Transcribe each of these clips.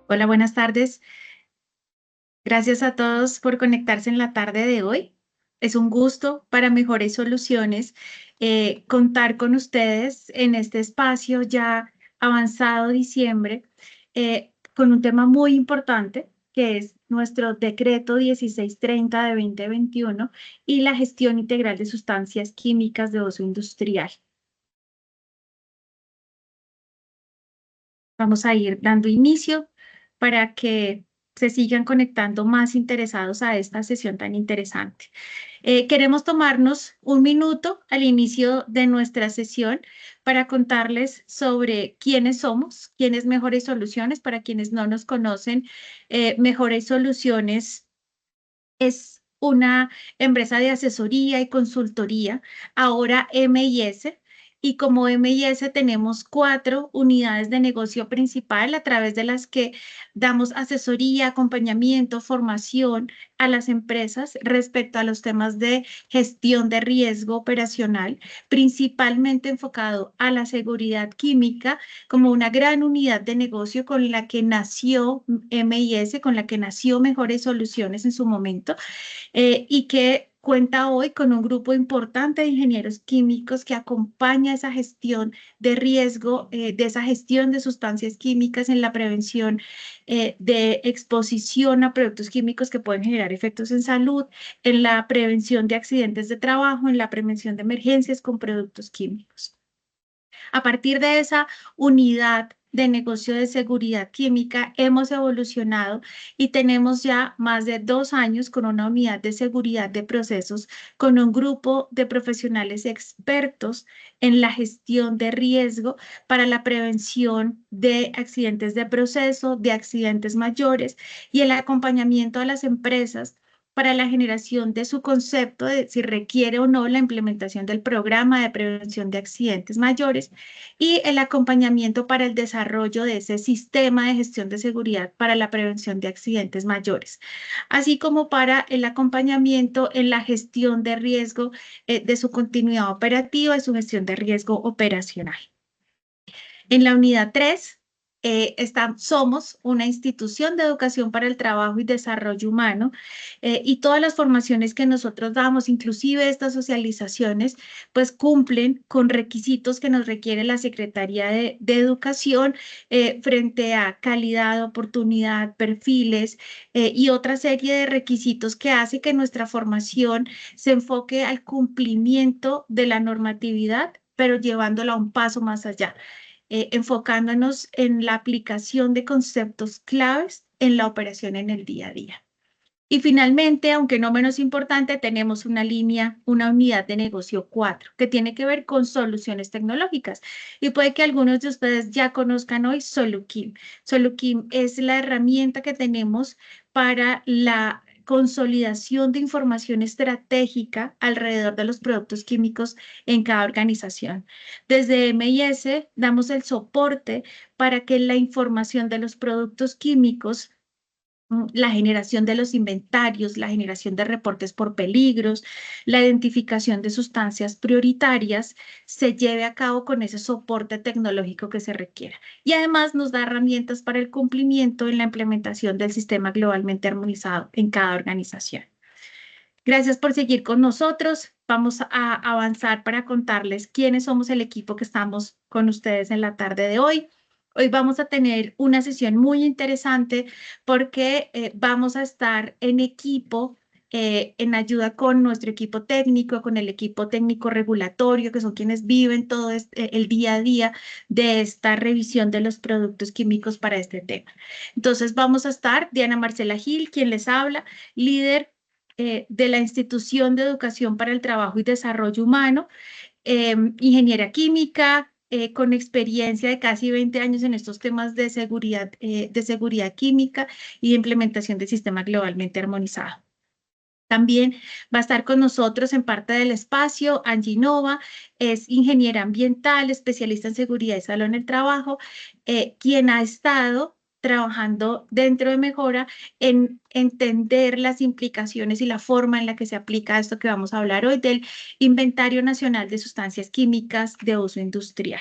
Hola, buenas tardes. Gracias a todos por conectarse en la tarde de hoy. Es un gusto para Mejores Soluciones contar con ustedes en este espacio ya avanzado diciembre con un tema muy importante que es nuestro decreto 1630 de 2021 y la gestión integral de sustancias químicas de uso industrial. Vamos a ir dando inicio para que se sigan conectando más interesados a esta sesión tan interesante. Queremos tomarnos un minuto al inicio de nuestra sesión para contarles sobre quiénes somos, quiénes Mejores Soluciones. Para quienes no nos conocen, Mejores Soluciones es una empresa de asesoría y consultoría, ahora M&S, y como M&S tenemos 4 unidades de negocio principal a través de las que damos asesoría, acompañamiento, formación a las empresas respecto a los temas de gestión de riesgo operacional, principalmente enfocado a la seguridad química como una gran unidad de negocio con la que nació M&S, con la que nació Mejores Soluciones en su momento, y que cuenta hoy con un grupo importante de ingenieros químicos que acompaña esa gestión de riesgo, de esa gestión de sustancias químicas en la prevención de exposición a productos químicos que pueden generar efectos en salud, en la prevención de accidentes de trabajo, en la prevención de emergencias con productos químicos. A partir de esa unidad de negocio de seguridad química, hemos evolucionado y tenemos ya más de 2 años con una unidad de seguridad de procesos, con un grupo de profesionales expertos en la gestión de riesgo para la prevención de accidentes de proceso, de accidentes mayores y el acompañamiento a las empresas para la generación de su concepto de si requiere o no la implementación del programa de prevención de accidentes mayores y el acompañamiento para el desarrollo de ese sistema de gestión de seguridad para la prevención de accidentes mayores, así como para el acompañamiento en la gestión de riesgo de su continuidad operativa y su gestión de riesgo operacional. En la unidad 3, somos una institución de educación para el trabajo y desarrollo humano, y todas las formaciones que nosotros damos, inclusive estas socializaciones, pues cumplen con requisitos que nos requiere la Secretaría de Educación frente a calidad, oportunidad, perfiles y otra serie de requisitos que hace que nuestra formación se enfoque al cumplimiento de la normatividad, pero llevándola un paso más allá, enfocándonos en la aplicación de conceptos claves en la operación en el día a día. Y finalmente, aunque no menos importante, tenemos una línea, una unidad de negocio 4, que tiene que ver con soluciones tecnológicas. Y puede que algunos de ustedes ya conozcan hoy Solukim. Solukim es la herramienta que tenemos para la consolidación de información estratégica alrededor de los productos químicos en cada organización. Desde M&S damos el soporte para que la información de los productos químicos, la generación de los inventarios, la generación de reportes por peligros, la identificación de sustancias prioritarias, se lleve a cabo con ese soporte tecnológico que se requiera. Y además nos da herramientas para el cumplimiento en la implementación del sistema globalmente armonizado en cada organización. Gracias por seguir con nosotros. Vamos a avanzar para contarles quiénes somos el equipo que estamos con ustedes en la tarde de hoy. Hoy vamos a tener una sesión muy interesante porque vamos a estar en equipo, en ayuda con nuestro equipo técnico, con el equipo técnico regulatorio, que son quienes viven todo el día a día de esta revisión de los productos químicos para este tema. Entonces vamos a estar Diana Marcela Gil, quien les habla, líder de la Institución de Educación para el Trabajo y Desarrollo Humano, ingeniera química, con experiencia de casi 20 años en estos temas de seguridad química y de implementación del sistema globalmente armonizado. También va a estar con nosotros en parte del espacio Angie Nova, es ingeniera ambiental, especialista en seguridad y salud en el trabajo, quien ha estado trabajando dentro de Mejora en entender las implicaciones y la forma en la que se aplica esto que vamos a hablar hoy del Inventario Nacional de Sustancias Químicas de Uso Industrial.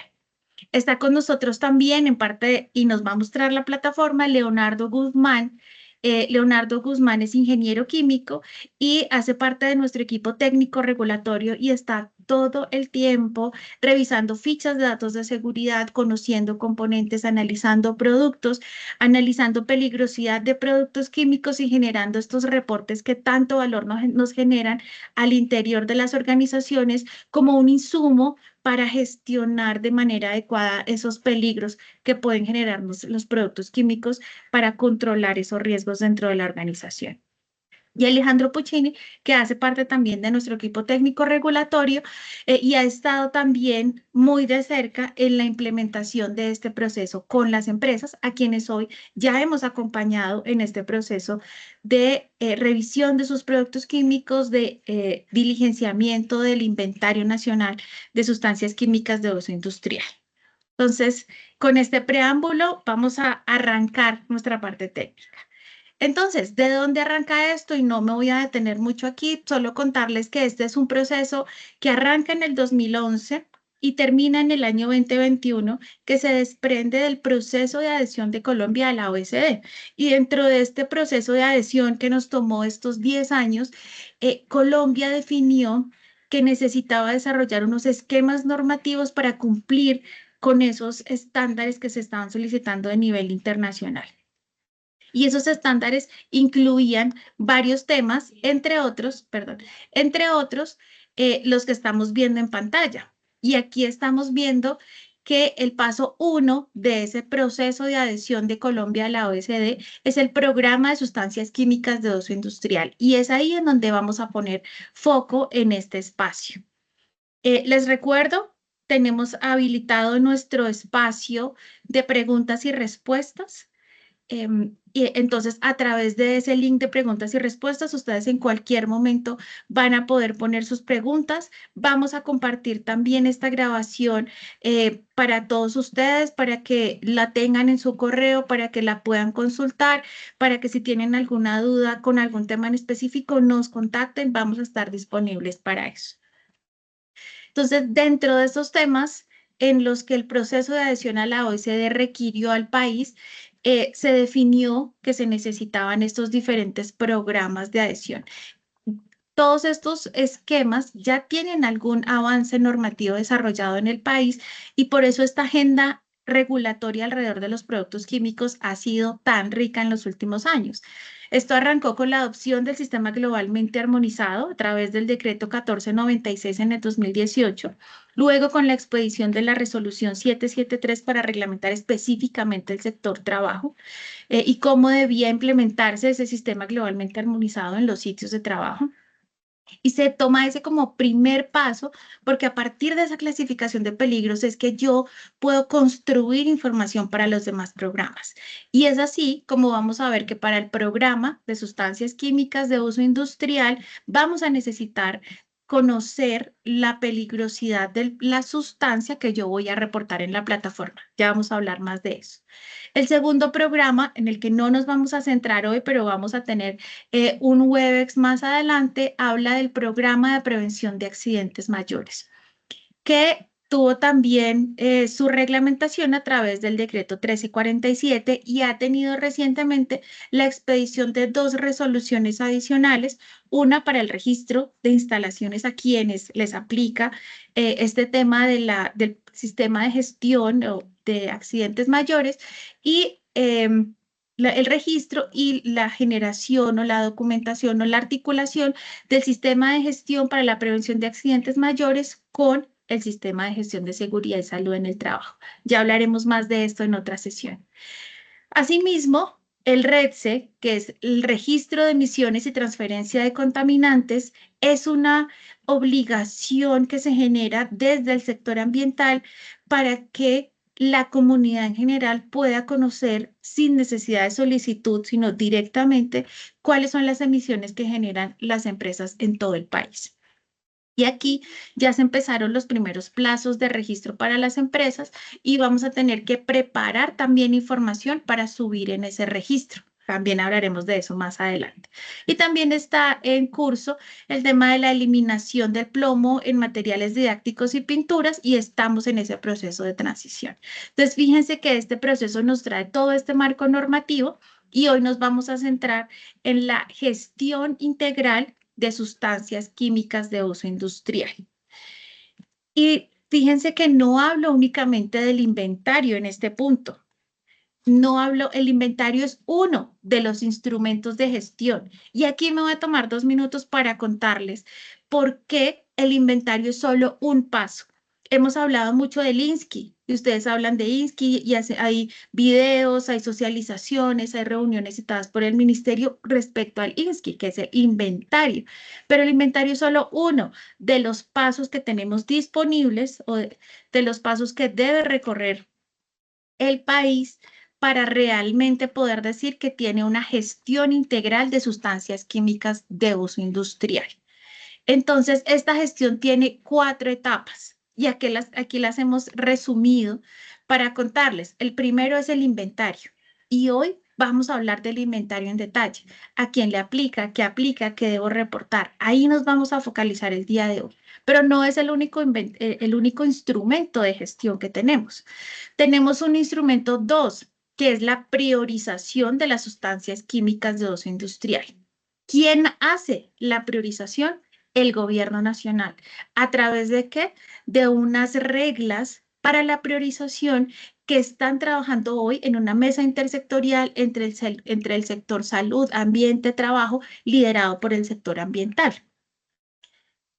Está con nosotros también en parte y nos va a mostrar la plataforma Leonardo Guzmán. Leonardo Guzmán es ingeniero químico y hace parte de nuestro equipo técnico regulatorio y está todo el tiempo revisando fichas de datos de seguridad, conociendo componentes, analizando productos, analizando peligrosidad de productos químicos y generando estos reportes que tanto valor nos generan al interior de las organizaciones como un insumo para gestionar de manera adecuada esos peligros que pueden generarnos los productos químicos para controlar esos riesgos dentro de la organización. Y Alejandro Puccini, que hace parte también de nuestro equipo técnico regulatorio y ha estado también muy de cerca en la implementación de este proceso con las empresas, a quienes hoy ya hemos acompañado en este proceso de revisión de sus productos químicos, de diligenciamiento del inventario nacional de sustancias químicas de uso industrial. Entonces, con este preámbulo, vamos a arrancar nuestra parte técnica. Entonces, ¿de dónde arranca esto? Y no me voy a detener mucho aquí, solo contarles que este es un proceso que arranca en el 2011 y termina en el año 2021, que se desprende del proceso de adhesión de Colombia a la OECD. Y dentro de este proceso de adhesión que nos tomó estos 10 años, Colombia definió que necesitaba desarrollar unos esquemas normativos para cumplir con esos estándares que se estaban solicitando de nivel internacional. Y esos estándares incluían varios temas, entre otros, los que estamos viendo en pantalla. Y aquí estamos viendo que el paso 1 de ese proceso de adhesión de Colombia a la OECD es el Programa de Sustancias Químicas de Uso Industrial. Y es ahí en donde vamos a poner foco en este espacio. Les recuerdo, tenemos habilitado nuestro espacio de preguntas y respuestas. Y entonces, a través de ese link de preguntas y respuestas, ustedes en cualquier momento van a poder poner sus preguntas. Vamos a compartir también esta grabación para todos ustedes, para que la tengan en su correo, para que la puedan consultar, para que si tienen alguna duda con algún tema en específico, nos contacten. Vamos a estar disponibles para eso. Entonces, dentro de esos temas en los que el proceso de adhesión a la OECD requirió al país, se definió que se necesitaban estos diferentes programas de adhesión. Todos estos esquemas ya tienen algún avance normativo desarrollado en el país y por eso esta agenda regulatoria alrededor de los productos químicos ha sido tan rica en los últimos años. Esto arrancó con la adopción del sistema globalmente armonizado a través del decreto 1496 en el 2018, luego con la expedición de la resolución 773 para reglamentar específicamente el sector trabajo y cómo debía implementarse ese sistema globalmente armonizado en los sitios de trabajo. Y se toma ese como primer paso, porque a partir de esa clasificación de peligros es que yo puedo construir información para los demás programas. Y es así como vamos a ver que para el programa de sustancias químicas de uso industrial vamos a necesitar conocer la peligrosidad de la sustancia que yo voy a reportar en la plataforma. Ya vamos a hablar más de eso. El segundo programa, en el que no nos vamos a centrar hoy, pero vamos a tener un Webex más adelante, habla del programa de prevención de accidentes mayores, que tuvo también su reglamentación a través del decreto 1347 y ha tenido recientemente la expedición de 2 resoluciones adicionales, una para el registro de instalaciones a quienes les aplica este tema del sistema de gestión o de accidentes mayores y el registro y la generación o la documentación o la articulación del sistema de gestión para la prevención de accidentes mayores con el sistema de gestión de seguridad y salud en el trabajo. Ya hablaremos más de esto en otra sesión. Asimismo, el RETSE, que es el registro de emisiones y transferencia de contaminantes, es una obligación que se genera desde el sector ambiental para que la comunidad en general pueda conocer sin necesidad de solicitud, sino directamente, cuáles son las emisiones que generan las empresas en todo el país. Y aquí ya se empezaron los primeros plazos de registro para las empresas y vamos a tener que preparar también información para subir en ese registro. También hablaremos de eso más adelante. Y también está en curso el tema de la eliminación del plomo en materiales didácticos y pinturas y estamos en ese proceso de transición. Entonces, fíjense que este proceso nos trae todo este marco normativo y hoy nos vamos a centrar en la gestión integral de sustancias químicas de uso industrial. Y fíjense que no hablo únicamente del inventario en este punto. No hablo, el inventario es uno de los instrumentos de gestión. Y aquí me voy a tomar 2 minutos para contarles por qué el inventario es solo un paso. Hemos hablado mucho del INSCI, y ustedes hablan de INSCI y hay videos, hay socializaciones, hay reuniones citadas por el ministerio respecto al INSCI, que es el inventario. Pero el inventario es solo uno de los pasos que tenemos disponibles o de los pasos que debe recorrer el país para realmente poder decir que tiene una gestión integral de sustancias químicas de uso industrial. Entonces, esta gestión tiene 4 etapas y aquí las hemos resumido para contarles. El primero es el inventario y hoy vamos a hablar del inventario en detalle. ¿A quién le aplica? ¿Qué debo reportar? Ahí nos vamos a focalizar el día de hoy, pero no es el único instrumento de gestión que tenemos. Tenemos un instrumento 2, que es la priorización de las sustancias químicas de uso industrial. ¿Quién hace la priorización? El gobierno nacional. ¿A través de qué? De unas reglas para la priorización que están trabajando hoy en una mesa intersectorial entre el sector salud, ambiente, trabajo, liderado por el sector ambiental.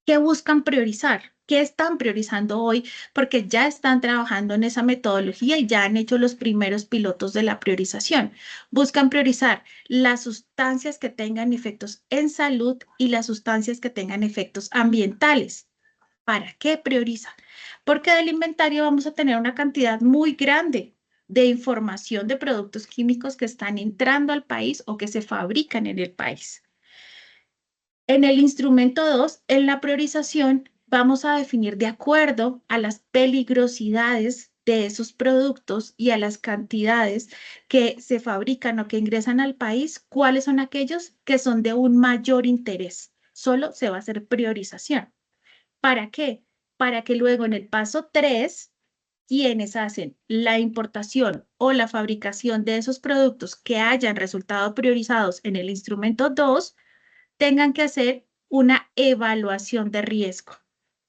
¿Qué buscan priorizar? ¿Qué están priorizando hoy? Porque ya están trabajando en esa metodología y ya han hecho los primeros pilotos de la priorización. Buscan priorizar las sustancias que tengan efectos en salud y las sustancias que tengan efectos ambientales. ¿Para qué priorizan? Porque del inventario vamos a tener una cantidad muy grande de información de productos químicos que están entrando al país o que se fabrican en el país. En el instrumento 2, en la priorización, vamos a definir de acuerdo a las peligrosidades de esos productos y a las cantidades que se fabrican o que ingresan al país, cuáles son aquellos que son de un mayor interés. Solo se va a hacer priorización. ¿Para qué? Para que luego en el paso 3, quienes hacen la importación o la fabricación de esos productos que hayan resultado priorizados en el instrumento 2, tengan que hacer una evaluación de riesgo.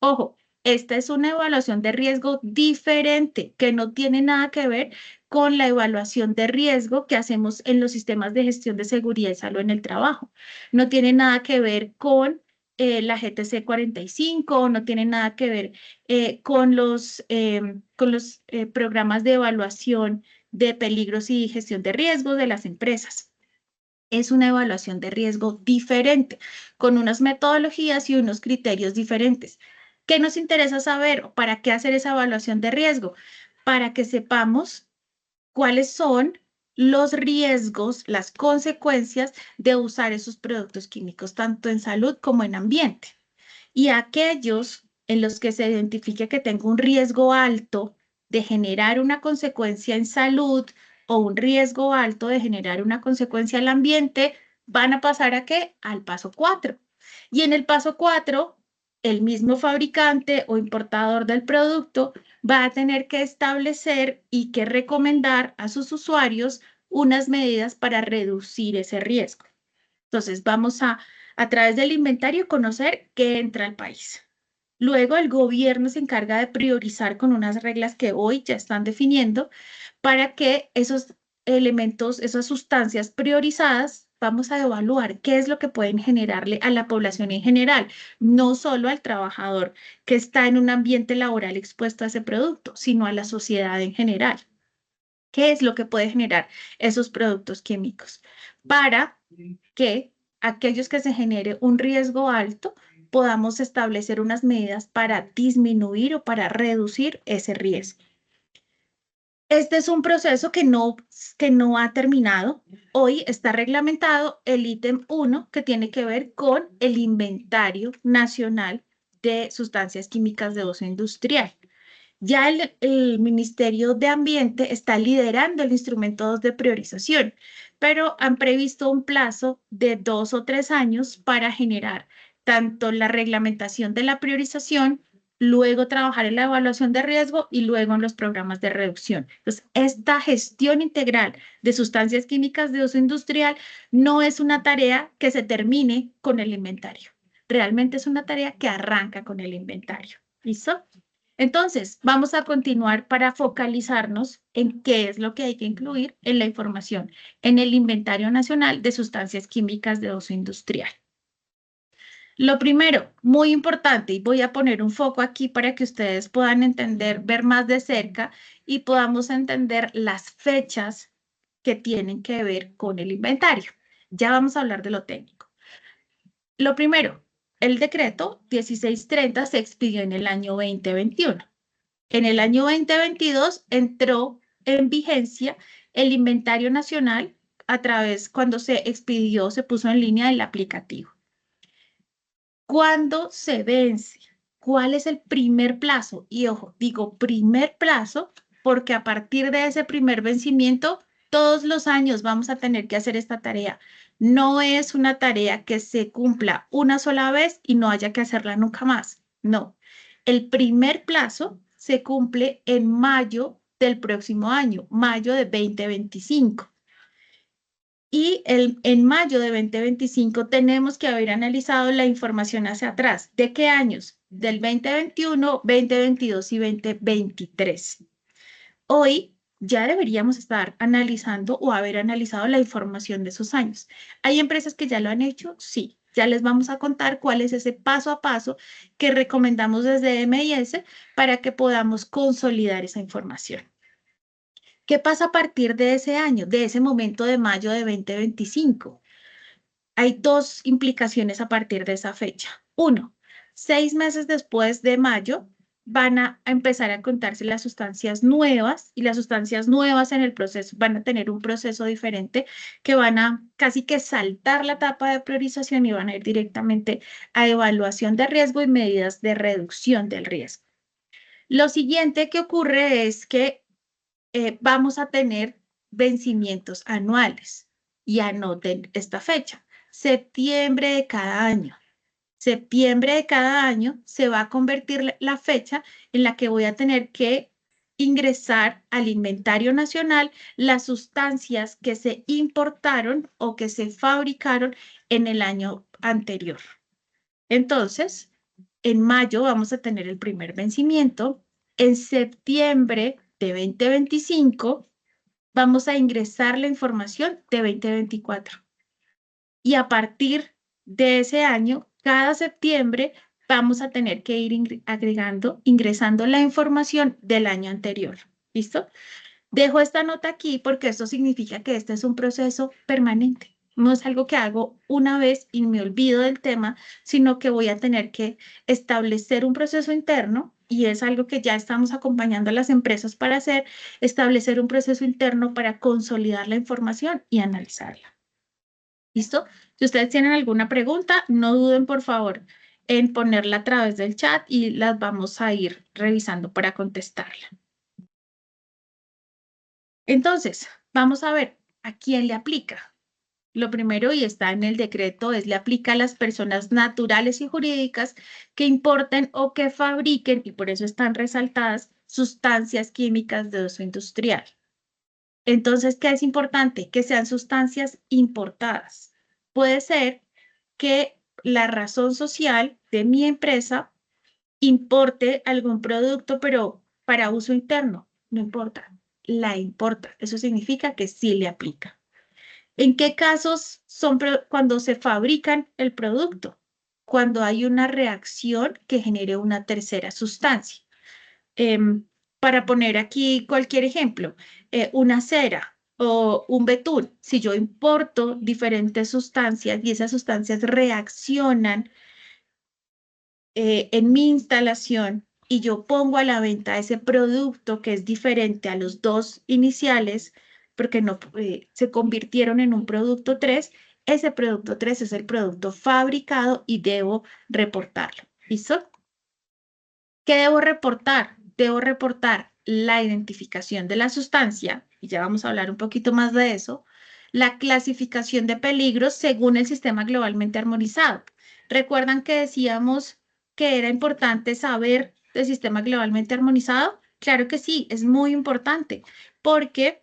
Ojo, esta es una evaluación de riesgo diferente que no tiene nada que ver con la evaluación de riesgo que hacemos en los sistemas de gestión de seguridad y salud en el trabajo. No tiene nada que ver con la GTC 45, no tiene nada que ver con los programas de evaluación de peligros y gestión de riesgos de las empresas. Es una evaluación de riesgo diferente, con unas metodologías y unos criterios diferentes. ¿Qué nos interesa saber? ¿Para qué hacer esa evaluación de riesgo? Para que sepamos cuáles son los riesgos, las consecuencias de usar esos productos químicos, tanto en salud como en ambiente. Y aquellos en los que se identifique que tengo un riesgo alto de generar una consecuencia en salud o un riesgo alto de generar una consecuencia al ambiente, van a pasar ¿a qué? Al paso 4. Y en el paso 4, el mismo fabricante o importador del producto va a tener que establecer y que recomendar a sus usuarios unas medidas para reducir ese riesgo. Entonces, vamos a través del inventario, conocer qué entra al país. Luego, el gobierno se encarga de priorizar con unas reglas que hoy ya están definiendo para que esos elementos, esas sustancias priorizadas, vamos a evaluar qué es lo que pueden generarle a la población en general, no solo al trabajador que está en un ambiente laboral expuesto a ese producto, sino a la sociedad en general. ¿Qué es lo que puede generar esos productos químicos? Para que aquellos que se genere un riesgo alto podamos establecer unas medidas para disminuir o para reducir ese riesgo. Este es un proceso que no ha terminado. Hoy está reglamentado el ítem 1 que tiene que ver con el inventario nacional de sustancias químicas de uso industrial. Ya el Ministerio de Ambiente está liderando el instrumento 2 de priorización. pero han previsto un plazo de 2 o 3 años para generar tanto la reglamentación de la priorización, luego trabajar en la evaluación de riesgo y luego en los programas de reducción. Entonces, esta gestión integral de sustancias químicas de uso industrial no es una tarea que se termine con el inventario. Realmente es una tarea que arranca con el inventario. ¿Listo? Entonces, vamos a continuar para focalizarnos en qué es lo que hay que incluir en la información en el Inventario Nacional de Sustancias Químicas de Uso Industrial. Lo primero, muy importante, y voy a poner un foco aquí para que ustedes puedan entender, ver más de cerca y podamos entender las fechas que tienen que ver con el inventario. Ya vamos a hablar de lo técnico. Lo primero, el decreto 1630 se expidió en el año 2021. En el año 2022 entró en vigencia el inventario nacional a través, cuando se expidió, se puso en línea el aplicativo. ¿Cuándo se vence? ¿Cuál es el primer plazo? Y ojo, digo primer plazo porque a partir de ese primer vencimiento, todos los años vamos a tener que hacer esta tarea. No es una tarea que se cumpla una sola vez y no haya que hacerla nunca más. No. El primer plazo se cumple en mayo del próximo año, mayo de 2025. Y en mayo de 2025 tenemos que haber analizado la información hacia atrás. ¿De qué años? Del 2021, 2022 y 2023. Hoy ya deberíamos estar analizando o haber analizado la información de esos años. ¿Hay empresas que ya lo han hecho? Sí. Ya les vamos a contar cuál es ese paso a paso que recomendamos desde MIS para que podamos consolidar esa información. ¿Qué pasa a partir de ese año, de ese momento de mayo de 2025? Hay dos implicaciones a partir de esa fecha. Uno, 6 meses después de mayo van a empezar a contarse las sustancias nuevas y las sustancias nuevas en el proceso van a tener un proceso diferente que van a casi que saltar la etapa de priorización y van a ir directamente a evaluación de riesgo y medidas de reducción del riesgo. Lo siguiente que ocurre es que vamos a tener vencimientos anuales y anoten esta fecha, septiembre de cada año. Septiembre de cada año se va a convertir la fecha en la que voy a tener que ingresar al inventario nacional las sustancias que se importaron o que se fabricaron en el año anterior. Entonces, en mayo vamos a tener el primer vencimiento. En septiembre de 2025 vamos a ingresar la información de 2024. Y a partir de ese año, cada septiembre, vamos a tener que ir ingresando la información del año anterior. ¿Listo? Dejo esta nota aquí porque esto significa que este es un proceso permanente. No es algo que hago una vez y me olvido del tema, sino que voy a tener que establecer un proceso interno y es algo que ya estamos acompañando a las empresas para hacer, establecer un proceso interno para consolidar la información y analizarla. ¿Listo? Si ustedes tienen alguna pregunta, no duden por favor en ponerla a través del chat y las vamos a ir revisando para contestarla. Entonces, vamos a ver a quién le aplica. Lo primero, y está en el decreto, es le aplica a las personas naturales y jurídicas que importen o que fabriquen, y por eso están resaltadas, sustancias químicas de uso industrial. Entonces, ¿qué es importante? Que sean sustancias importadas. Puede ser que la razón social de mi empresa importe algún producto, pero para uso interno, no importa, la importa. Eso significa que sí le aplica. ¿En qué casos son cuando se fabrican el producto? Cuando hay una reacción que genere una tercera sustancia. Para poner aquí cualquier ejemplo, una cera o un betún, si yo importo diferentes sustancias y esas sustancias reaccionan en mi instalación y yo pongo a la venta ese producto que es diferente a los dos iniciales, porque no se convirtieron en un producto 3, ese producto 3 es el producto fabricado y debo reportarlo. ¿Listo? ¿Qué debo reportar? Debo reportar la identificación de la sustancia, y ya vamos a hablar un poquito más de eso, la clasificación de peligros según el sistema globalmente armonizado. ¿Recuerdan que decíamos que era importante saber del sistema globalmente armonizado? Claro que sí, es muy importante porque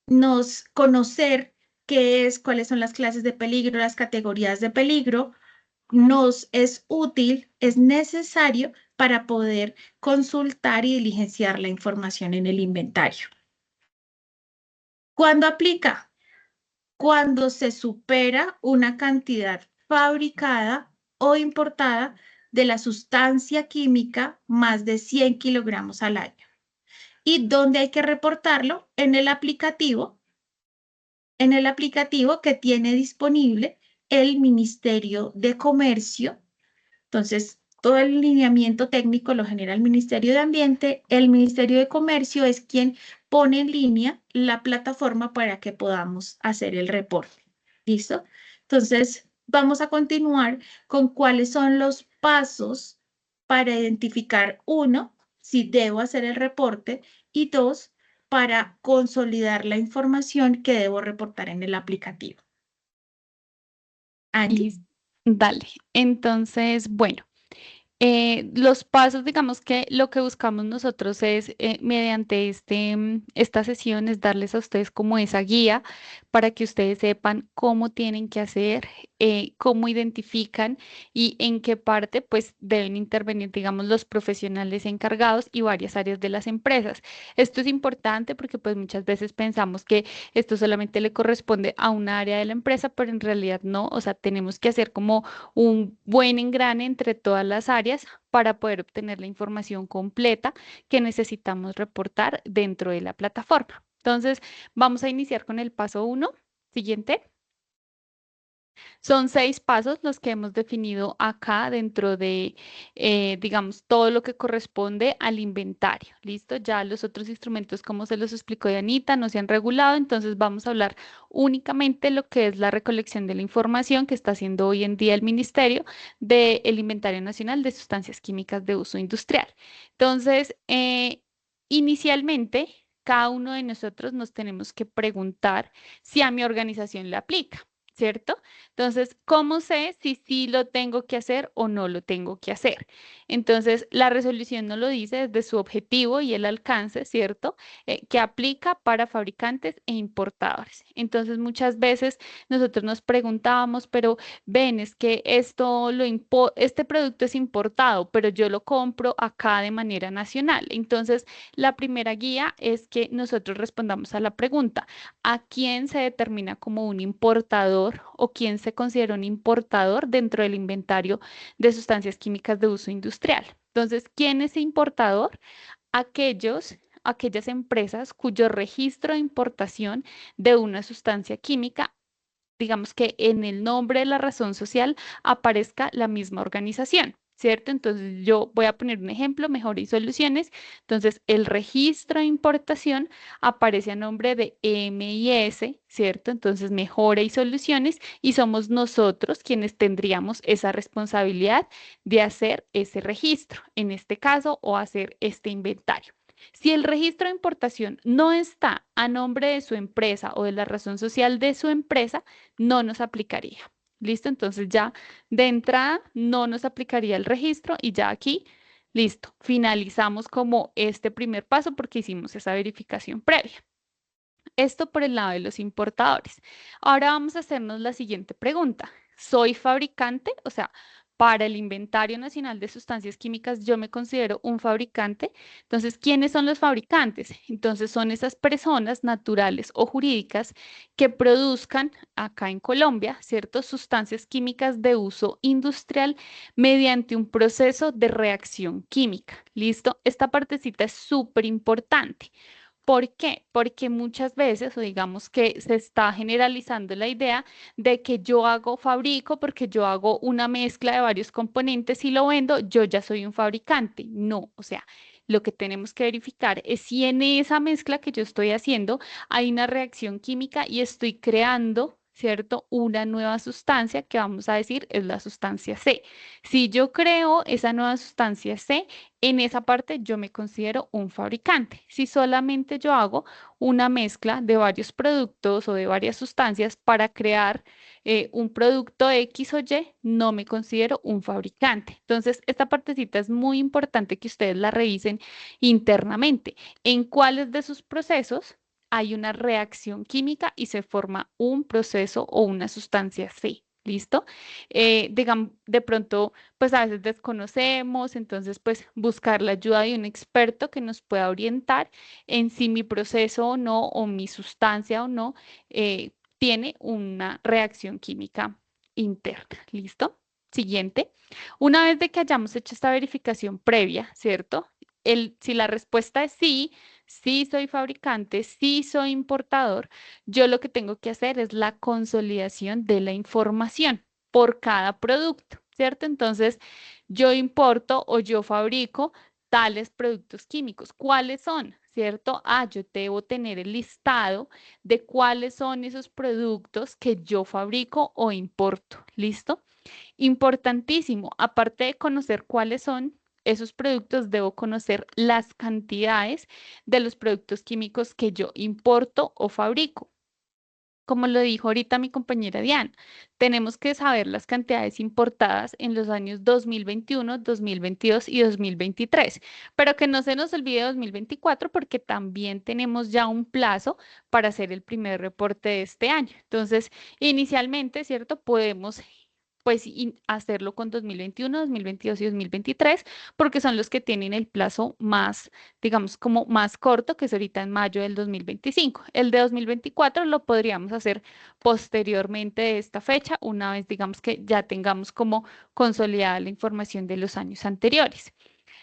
nos conocer qué es, cuáles son las clases de peligro, las categorías de peligro, nos es útil, es necesario para poder consultar y diligenciar la información en el inventario. ¿Cuándo aplica? Cuando se supera una cantidad fabricada o importada de la sustancia química más de 100 kilogramos al año. ¿Y dónde hay que reportarlo? En el aplicativo que tiene disponible el Ministerio de Comercio. Entonces, todo el lineamiento técnico lo genera el Ministerio de Ambiente. El Ministerio de Comercio es quien pone en línea la plataforma para que podamos hacer el reporte. ¿Listo? Entonces, vamos a continuar con cuáles son los pasos para identificar, uno, si debo hacer el reporte y dos, para consolidar la información que debo reportar en el aplicativo. Angie. Y dale. Entonces, bueno. Los pasos, digamos que lo que buscamos nosotros es, mediante esta sesión, es darles a ustedes como esa guía para que ustedes sepan cómo tienen que hacer, cómo identifican y en qué parte pues deben intervenir, digamos, los profesionales encargados y varias áreas de las empresas. Esto es importante porque pues muchas veces pensamos que esto solamente le corresponde a una área de la empresa, pero en realidad no, o sea, tenemos que hacer como un buen engrane entre todas las áreas para poder obtener la información completa que necesitamos reportar dentro de la plataforma. Entonces, vamos a iniciar con el paso 1. Siguiente. Son 6 pasos los que hemos definido acá dentro de, digamos, todo lo que corresponde al inventario. ¿Listo? Ya los otros instrumentos, como se los explicó Anita, no se han regulado, entonces vamos a hablar únicamente lo que es la recolección de la información que está haciendo hoy en día el Ministerio del Inventario Nacional de Sustancias Químicas de Uso Industrial. Entonces, inicialmente, cada uno de nosotros nos tenemos que preguntar si a mi organización le aplica. ¿Cierto? Entonces, ¿cómo sé si sí lo tengo que hacer o no lo tengo que hacer? Entonces, la resolución nos lo dice desde su objetivo y el alcance, ¿cierto? Que aplica para fabricantes e importadores. Entonces, muchas veces nosotros nos preguntábamos, pero ven, es que este producto es importado, pero yo lo compro acá de manera nacional. Entonces, la primera guía es que nosotros respondamos a la pregunta: ¿a quién se determina como un importador o quién se considera un importador dentro del inventario de sustancias químicas de uso industrial? Entonces, ¿quién es importador? Aquellas empresas cuyo registro de importación de una sustancia química, digamos que en el nombre de la razón social aparezca la misma organización, ¿cierto? Entonces yo voy a poner un ejemplo: Mejora y Soluciones. Entonces el registro de importación aparece a nombre de MIS, ¿cierto? Entonces Mejora y Soluciones, y somos nosotros quienes tendríamos esa responsabilidad de hacer ese registro, en este caso, o hacer este inventario. Si el registro de importación no está a nombre de su empresa o de la razón social de su empresa, no nos aplicaría. ¿Listo? Entonces ya de entrada no nos aplicaría el registro y ya aquí, listo, finalizamos como este primer paso porque hicimos esa verificación previa. Esto por el lado de los importadores. Ahora vamos a hacernos la siguiente pregunta. ¿Soy fabricante? O sea, para el Inventario Nacional de Sustancias Químicas yo me considero un fabricante. Entonces, ¿quiénes son los fabricantes? Entonces, son esas personas naturales o jurídicas que produzcan acá en Colombia, ¿cierto? Sustancias químicas de uso industrial mediante un proceso de reacción química. ¿Listo? Esta partecita es súper importante. ¿Por qué? Porque muchas veces, o digamos que se está generalizando la idea de que fabrico porque yo hago una mezcla de varios componentes y lo vendo, yo ya soy un fabricante. No, o sea, lo que tenemos que verificar es si en esa mezcla que yo estoy haciendo hay una reacción química y estoy creando ¿cierto? Una nueva sustancia que vamos a decir es la sustancia C. Si yo creo esa nueva sustancia C, en esa parte yo me considero un fabricante. Si solamente yo hago una mezcla de varios productos o de varias sustancias para crear un producto X o Y, no me considero un fabricante. Entonces, esta partecita es muy importante que ustedes la revisen internamente. ¿En cuáles de sus procesos hay una reacción química y se forma un proceso o una sustancia C? ¿Listo? Digamos, de pronto, pues a veces desconocemos, entonces, pues buscar la ayuda de un experto que nos pueda orientar en si mi proceso o no, o mi sustancia o no, tiene una reacción química interna. ¿Listo? Siguiente. Una vez de que hayamos hecho esta verificación previa, ¿cierto? Si la respuesta es sí, sí soy fabricante, sí soy importador, yo lo que tengo que hacer es la consolidación de la información por cada producto, ¿cierto? Entonces, yo importo o yo fabrico tales productos químicos. ¿Cuáles son? ¿Cierto? Ah, yo debo tener el listado de cuáles son esos productos que yo fabrico o importo. ¿Listo? Importantísimo, aparte de conocer cuáles son esos productos, debo conocer las cantidades de los productos químicos que yo importo o fabrico. Como lo dijo ahorita mi compañera Diana, tenemos que saber las cantidades importadas en los años 2021, 2022 y 2023, pero que no se nos olvide 2024 porque también tenemos ya un plazo para hacer el primer reporte de este año. Entonces, inicialmente, ¿cierto? Podemos pues hacerlo con 2021, 2022 y 2023, porque son los que tienen el plazo más, digamos, como más corto, que es ahorita en mayo del 2025. El de 2024 lo podríamos hacer posteriormente de esta fecha, una vez, digamos, que ya tengamos como consolidada la información de los años anteriores.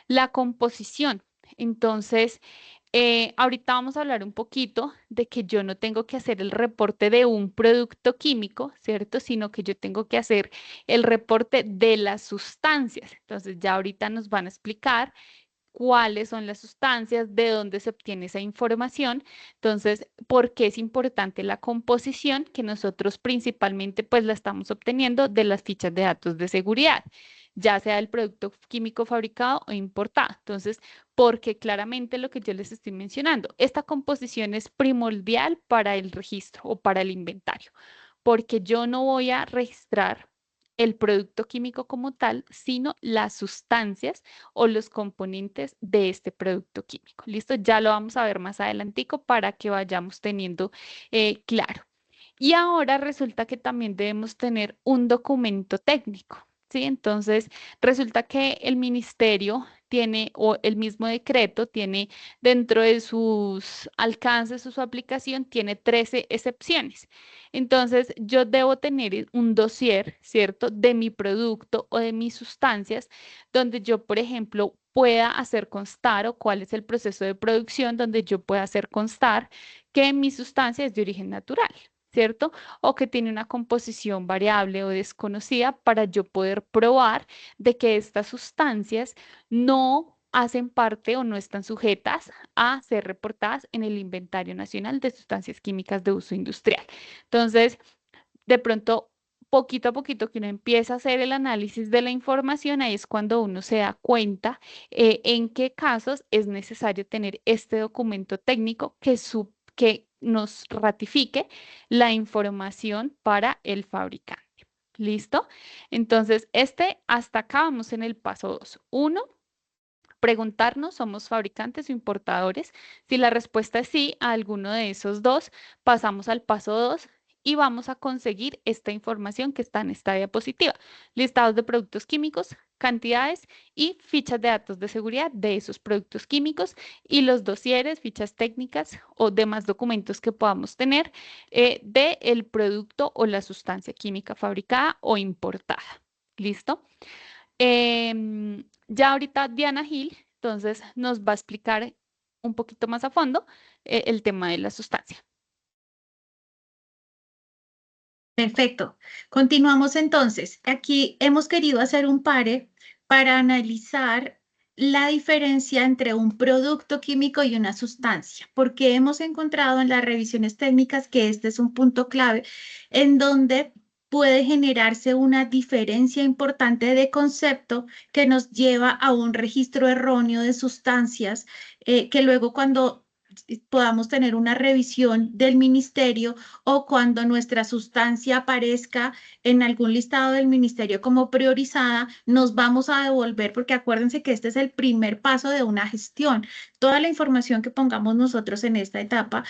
La composición. Entonces, ahorita vamos a hablar un poquito de que yo no tengo que hacer el reporte de un producto químico, ¿cierto? Sino que yo tengo que hacer el reporte de las sustancias. Entonces, ya ahorita nos van a explicar cuáles son las sustancias, de dónde se obtiene esa información. Entonces, ¿por qué es importante la composición? Que nosotros principalmente pues la estamos obteniendo de las fichas de datos de seguridad, ya sea el producto químico fabricado o importado. Entonces, porque claramente lo que yo les estoy mencionando, esta composición es primordial para el registro o para el inventario, porque yo no voy a registrar el producto químico como tal, sino las sustancias o los componentes de este producto químico. ¿Listo? Ya lo vamos a ver más adelantico para que vayamos teniendo claro. Y ahora resulta que también debemos tener un documento técnico, ¿sí? Entonces, resulta que el ministerio tiene, o el mismo decreto tiene dentro de sus alcances o su aplicación, tiene 13 excepciones. Entonces, yo debo tener un dossier, ¿cierto?, de mi producto o de mis sustancias, donde yo, por ejemplo, pueda hacer constar o cuál es el proceso de producción, donde yo pueda hacer constar que mi sustancia es de origen natural. ¿Cierto? O que tiene una composición variable o desconocida para yo poder probar de que estas sustancias no hacen parte o no están sujetas a ser reportadas en el Inventario Nacional de Sustancias Químicas de Uso Industrial. Entonces, de pronto, poquito a poquito que uno empieza a hacer el análisis de la información, ahí es cuando uno se da cuenta en qué casos es necesario tener este documento técnico que nos ratifique la información para el fabricante. ¿Listo? Entonces, hasta acá vamos en el paso 2. Uno, preguntarnos, ¿somos fabricantes o importadores? Si la respuesta es sí a alguno de esos dos, pasamos al paso 2 y vamos a conseguir esta información que está en esta diapositiva. Listados de productos químicos, cantidades y fichas de datos de seguridad de esos productos químicos y los dosieres, fichas técnicas o demás documentos que podamos tener del producto o la sustancia química fabricada o importada. ¿Listo? Ya ahorita Diana Gil, entonces nos va a explicar un poquito más a fondo el tema de la sustancia. Perfecto. Continuamos entonces. Aquí hemos querido hacer un pare para analizar la diferencia entre un producto químico y una sustancia, porque hemos encontrado en las revisiones técnicas que este es un punto clave en donde puede generarse una diferencia importante de concepto que nos lleva a un registro erróneo de sustancias que luego cuando podamos tener una revisión del ministerio o cuando nuestra sustancia aparezca en algún listado del ministerio como priorizada, nos vamos a devolver porque acuérdense que este es el primer paso de una gestión. Toda la información que pongamos nosotros en esta etapa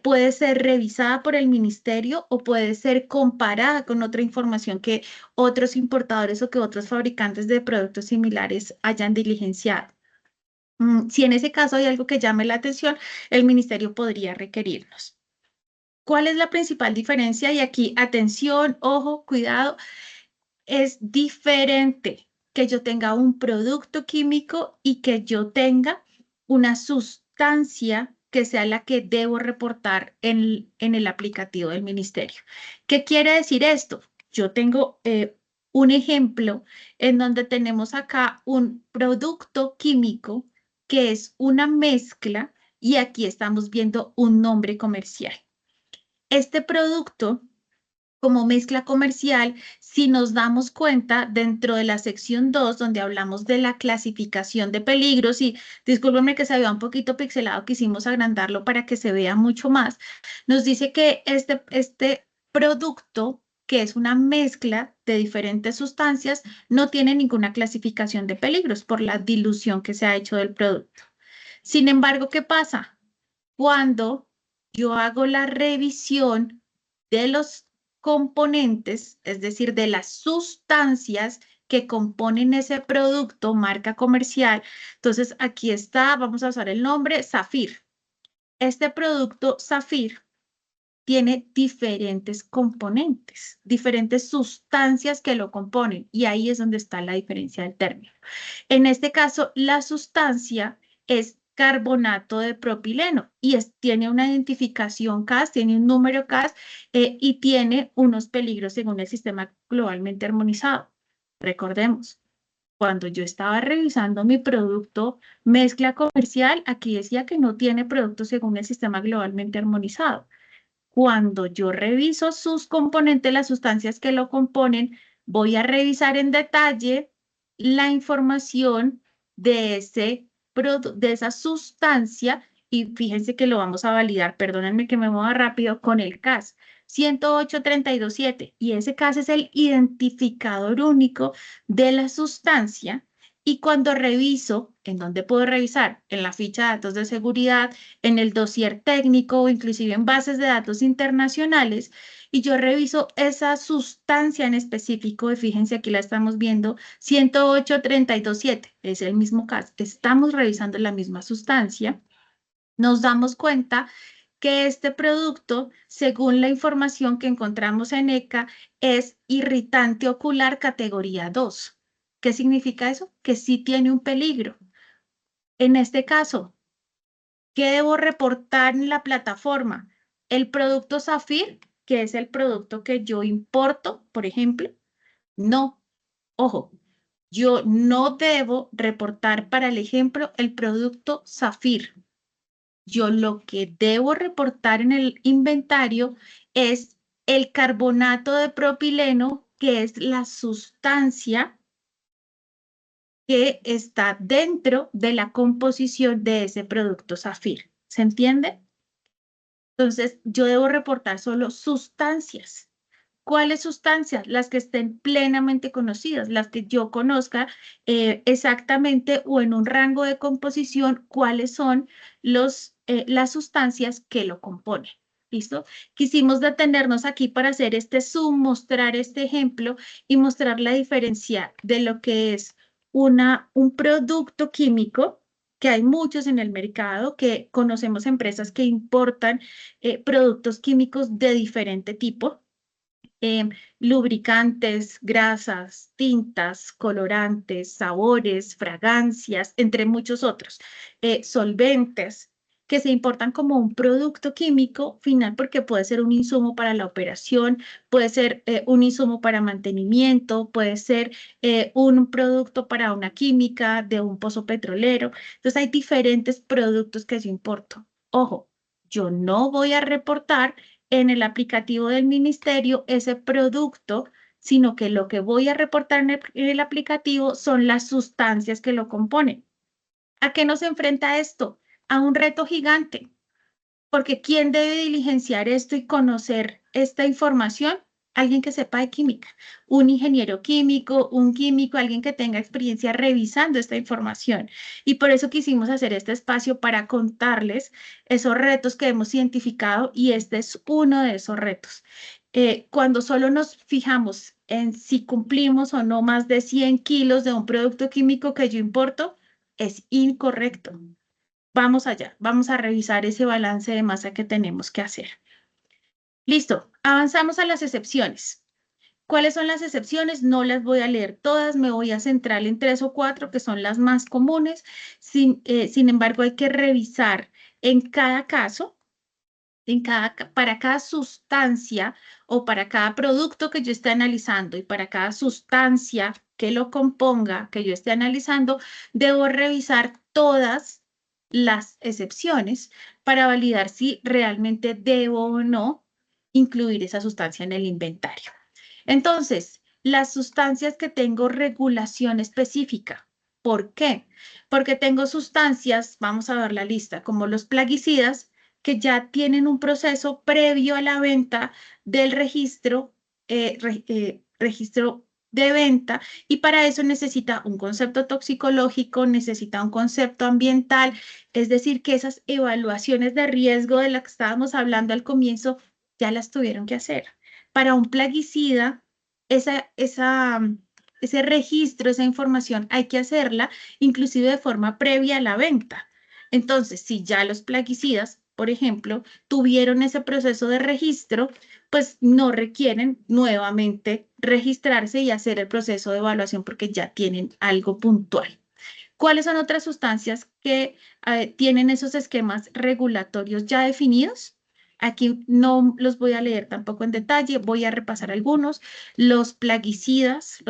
puede ser revisada por el ministerio o puede ser comparada con otra información que otros importadores o que otros fabricantes de productos similares hayan diligenciado. Si en ese caso hay algo que llame la atención, el ministerio podría requerirnos. ¿Cuál es la principal diferencia? Y aquí, atención, ojo, cuidado, es diferente que yo tenga un producto químico y que yo tenga una sustancia que sea la que debo reportar en el aplicativo del ministerio. ¿Qué quiere decir esto? Yo tengo un ejemplo en donde tenemos acá un producto químico que es una mezcla y aquí estamos viendo un nombre comercial. Este producto como mezcla comercial, si nos damos cuenta dentro de la sección 2, donde hablamos de la clasificación de peligros, y discúlpenme que se vea un poquito pixelado, quisimos agrandarlo para que se vea mucho más, nos dice que este producto, que es una mezcla de diferentes sustancias, no tiene ninguna clasificación de peligros por la dilución que se ha hecho del producto. Sin embargo, ¿qué pasa? Cuando yo hago la revisión de los componentes, es decir, de las sustancias que componen ese producto, marca comercial. Entonces, aquí está, vamos a usar el nombre, Zafir. Este producto Zafir tiene diferentes componentes, diferentes sustancias que lo componen, y ahí es donde está la diferencia del término. En este caso, la sustancia es carbonato de propileno y tiene una identificación CAS, tiene un número CAS y tiene unos peligros según el sistema globalmente armonizado. Recordemos, cuando yo estaba revisando mi producto mezcla comercial, aquí decía que no tiene producto según el sistema globalmente armonizado. Cuando yo reviso sus componentes, las sustancias que lo componen, voy a revisar en detalle la información de de esa sustancia y fíjense que lo vamos a validar, perdónenme que me mueva rápido, con el CAS 108.32.7 y ese CAS es el identificador único de la sustancia. Y cuando reviso, ¿en dónde puedo revisar? En la ficha de datos de seguridad, en el dossier técnico o inclusive en bases de datos internacionales y yo reviso esa sustancia en específico y fíjense aquí la estamos viendo 108.32.7 es el mismo caso, estamos revisando la misma sustancia, nos damos cuenta que este producto, según la información que encontramos en ECA, es irritante ocular categoría 2. ¿Qué significa eso? Que sí tiene un peligro. En este caso, ¿qué debo reportar en la plataforma? El producto Zafir, que es el producto que yo importo, por ejemplo. No, ojo, yo no debo reportar para el ejemplo el producto Zafir. Yo lo que debo reportar en el inventario es el carbonato de propileno, que es la sustancia que está dentro de la composición de ese producto Zafir. ¿Se entiende? Entonces, yo debo reportar solo sustancias. ¿Cuáles sustancias? Las que estén plenamente conocidas, las que yo conozca exactamente o en un rango de composición, cuáles son las sustancias que lo componen. ¿Listo? Quisimos detenernos aquí para hacer este zoom, mostrar este ejemplo y mostrar la diferencia de lo que es un producto químico, que hay muchos en el mercado, que conocemos empresas que importan productos químicos de diferente tipo, lubricantes, grasas, tintas, colorantes, sabores, fragancias, entre muchos otros, solventes. que se importan como un producto químico final porque puede ser un insumo para la operación, puede ser un insumo para mantenimiento, puede ser un producto para una química de un pozo petrolero. Entonces hay diferentes productos que yo importo. Ojo, yo no voy a reportar en el aplicativo del ministerio ese producto, sino que lo que voy a reportar en el aplicativo son las sustancias que lo componen. ¿A qué nos enfrenta esto? A un reto gigante, porque ¿quién debe diligenciar esto y conocer esta información? Alguien que sepa de química, un ingeniero químico, un químico, alguien que tenga experiencia revisando esta información. Y por eso quisimos hacer este espacio para contarles esos retos que hemos identificado y este es uno de esos retos. Cuando solo nos fijamos en si cumplimos o no más de 100 kilos de un producto químico que yo importo, es incorrecto. Vamos allá, vamos a revisar ese balance de masa que tenemos que hacer. Listo, avanzamos a las excepciones. ¿Cuáles son las excepciones? No las voy a leer todas, me voy a centrar en 3 o 4 que son las más comunes. Sin embargo, hay que revisar en cada caso, para cada sustancia o para cada producto que yo esté analizando y para cada sustancia que lo componga, que yo esté analizando, debo revisar todas las excepciones para validar si realmente debo o no incluir esa sustancia en el inventario. Entonces, las sustancias que tengo regulación específica. ¿Por qué? Porque tengo sustancias, vamos a ver la lista, como los plaguicidas, que ya tienen un proceso previo a la venta del registro de venta, y para eso necesita un concepto toxicológico, necesita un concepto ambiental, es decir, que esas evaluaciones de riesgo de las que estábamos hablando al comienzo ya las tuvieron que hacer. Para un plaguicida, ese registro, esa información hay que hacerla inclusive de forma previa a la venta. Entonces, si ya los plaguicidas, por ejemplo, tuvieron ese proceso de registro, pues no requieren nuevamente registrarse y hacer el proceso de evaluación porque ya tienen algo puntual. ¿Cuáles son otras sustancias que tienen esos esquemas regulatorios ya definidos? Aquí no los voy a leer tampoco en detalle, voy a repasar algunos. Los plaguicidas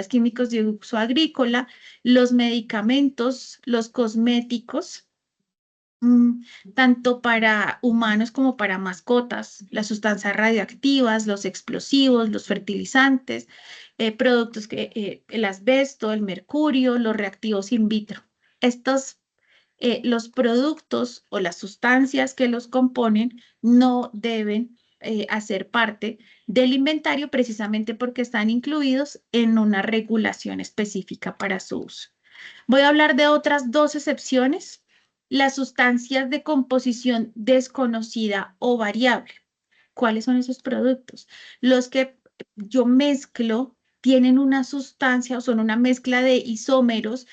químicos de uso agrícola, los medicamentos, los cosméticos, mm, tanto para humanos como para mascotas, las sustancias radioactivas, los explosivos, los fertilizantes, productos que el asbesto, el mercurio, los reactivos in vitro. Estos, los productos o las sustancias que los componen no deben hacer parte del inventario precisamente porque están incluidos en una regulación específica para su uso. Voy a hablar de otras 2 excepciones, las sustancias de composición desconocida o variable. ¿Cuáles son esos productos? Los que yo mezclo tienen una sustancia o son una mezcla de isómeros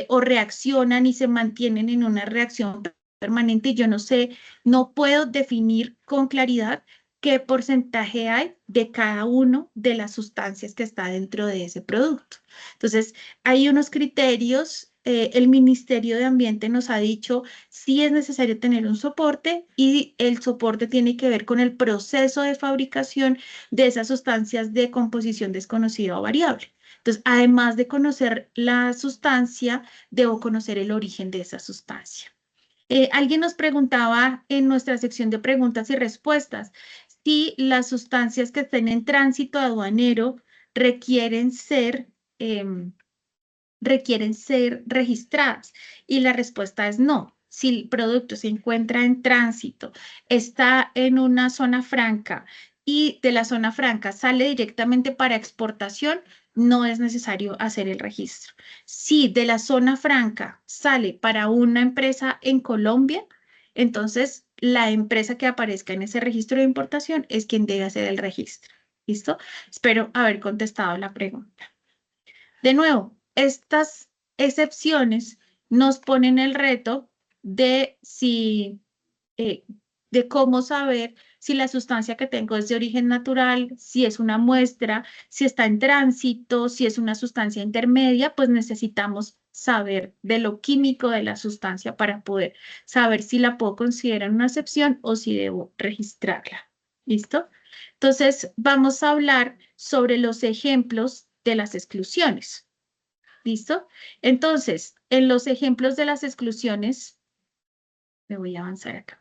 o reaccionan y se mantienen en una reacción permanente. Yo no sé, no puedo definir con claridad qué porcentaje hay de cada uno de las sustancias que está dentro de ese producto. Entonces, hay unos criterios. El Ministerio de Ambiente nos ha dicho si es necesario tener un soporte y el soporte tiene que ver con el proceso de fabricación de esas sustancias de composición desconocida o variable. Entonces, además de conocer la sustancia, debo conocer el origen de esa sustancia. Alguien nos preguntaba en nuestra sección de preguntas y respuestas si las sustancias que estén en tránsito aduanero requieren ser em, registradas? Y la respuesta es no. Si el producto se encuentra en tránsito, está en una zona franca y de la zona franca sale directamente para exportación, no es necesario hacer el registro. Si de la zona franca sale para una empresa en Colombia, entonces la empresa que aparezca en ese registro de importación es quien debe hacer el registro. ¿Listo? Espero haber contestado la pregunta. De nuevo, estas excepciones nos ponen el reto de si, de cómo saber si la sustancia que tengo es de origen natural, si es una muestra, si está en tránsito, si es una sustancia intermedia, pues necesitamos saber de lo químico de la sustancia para poder saber si la puedo considerar una excepción o si debo registrarla. ¿Listo? Entonces, vamos a hablar sobre los ejemplos de las exclusiones. ¿Listo? Entonces, en los ejemplos de las exclusiones, me voy a avanzar acá.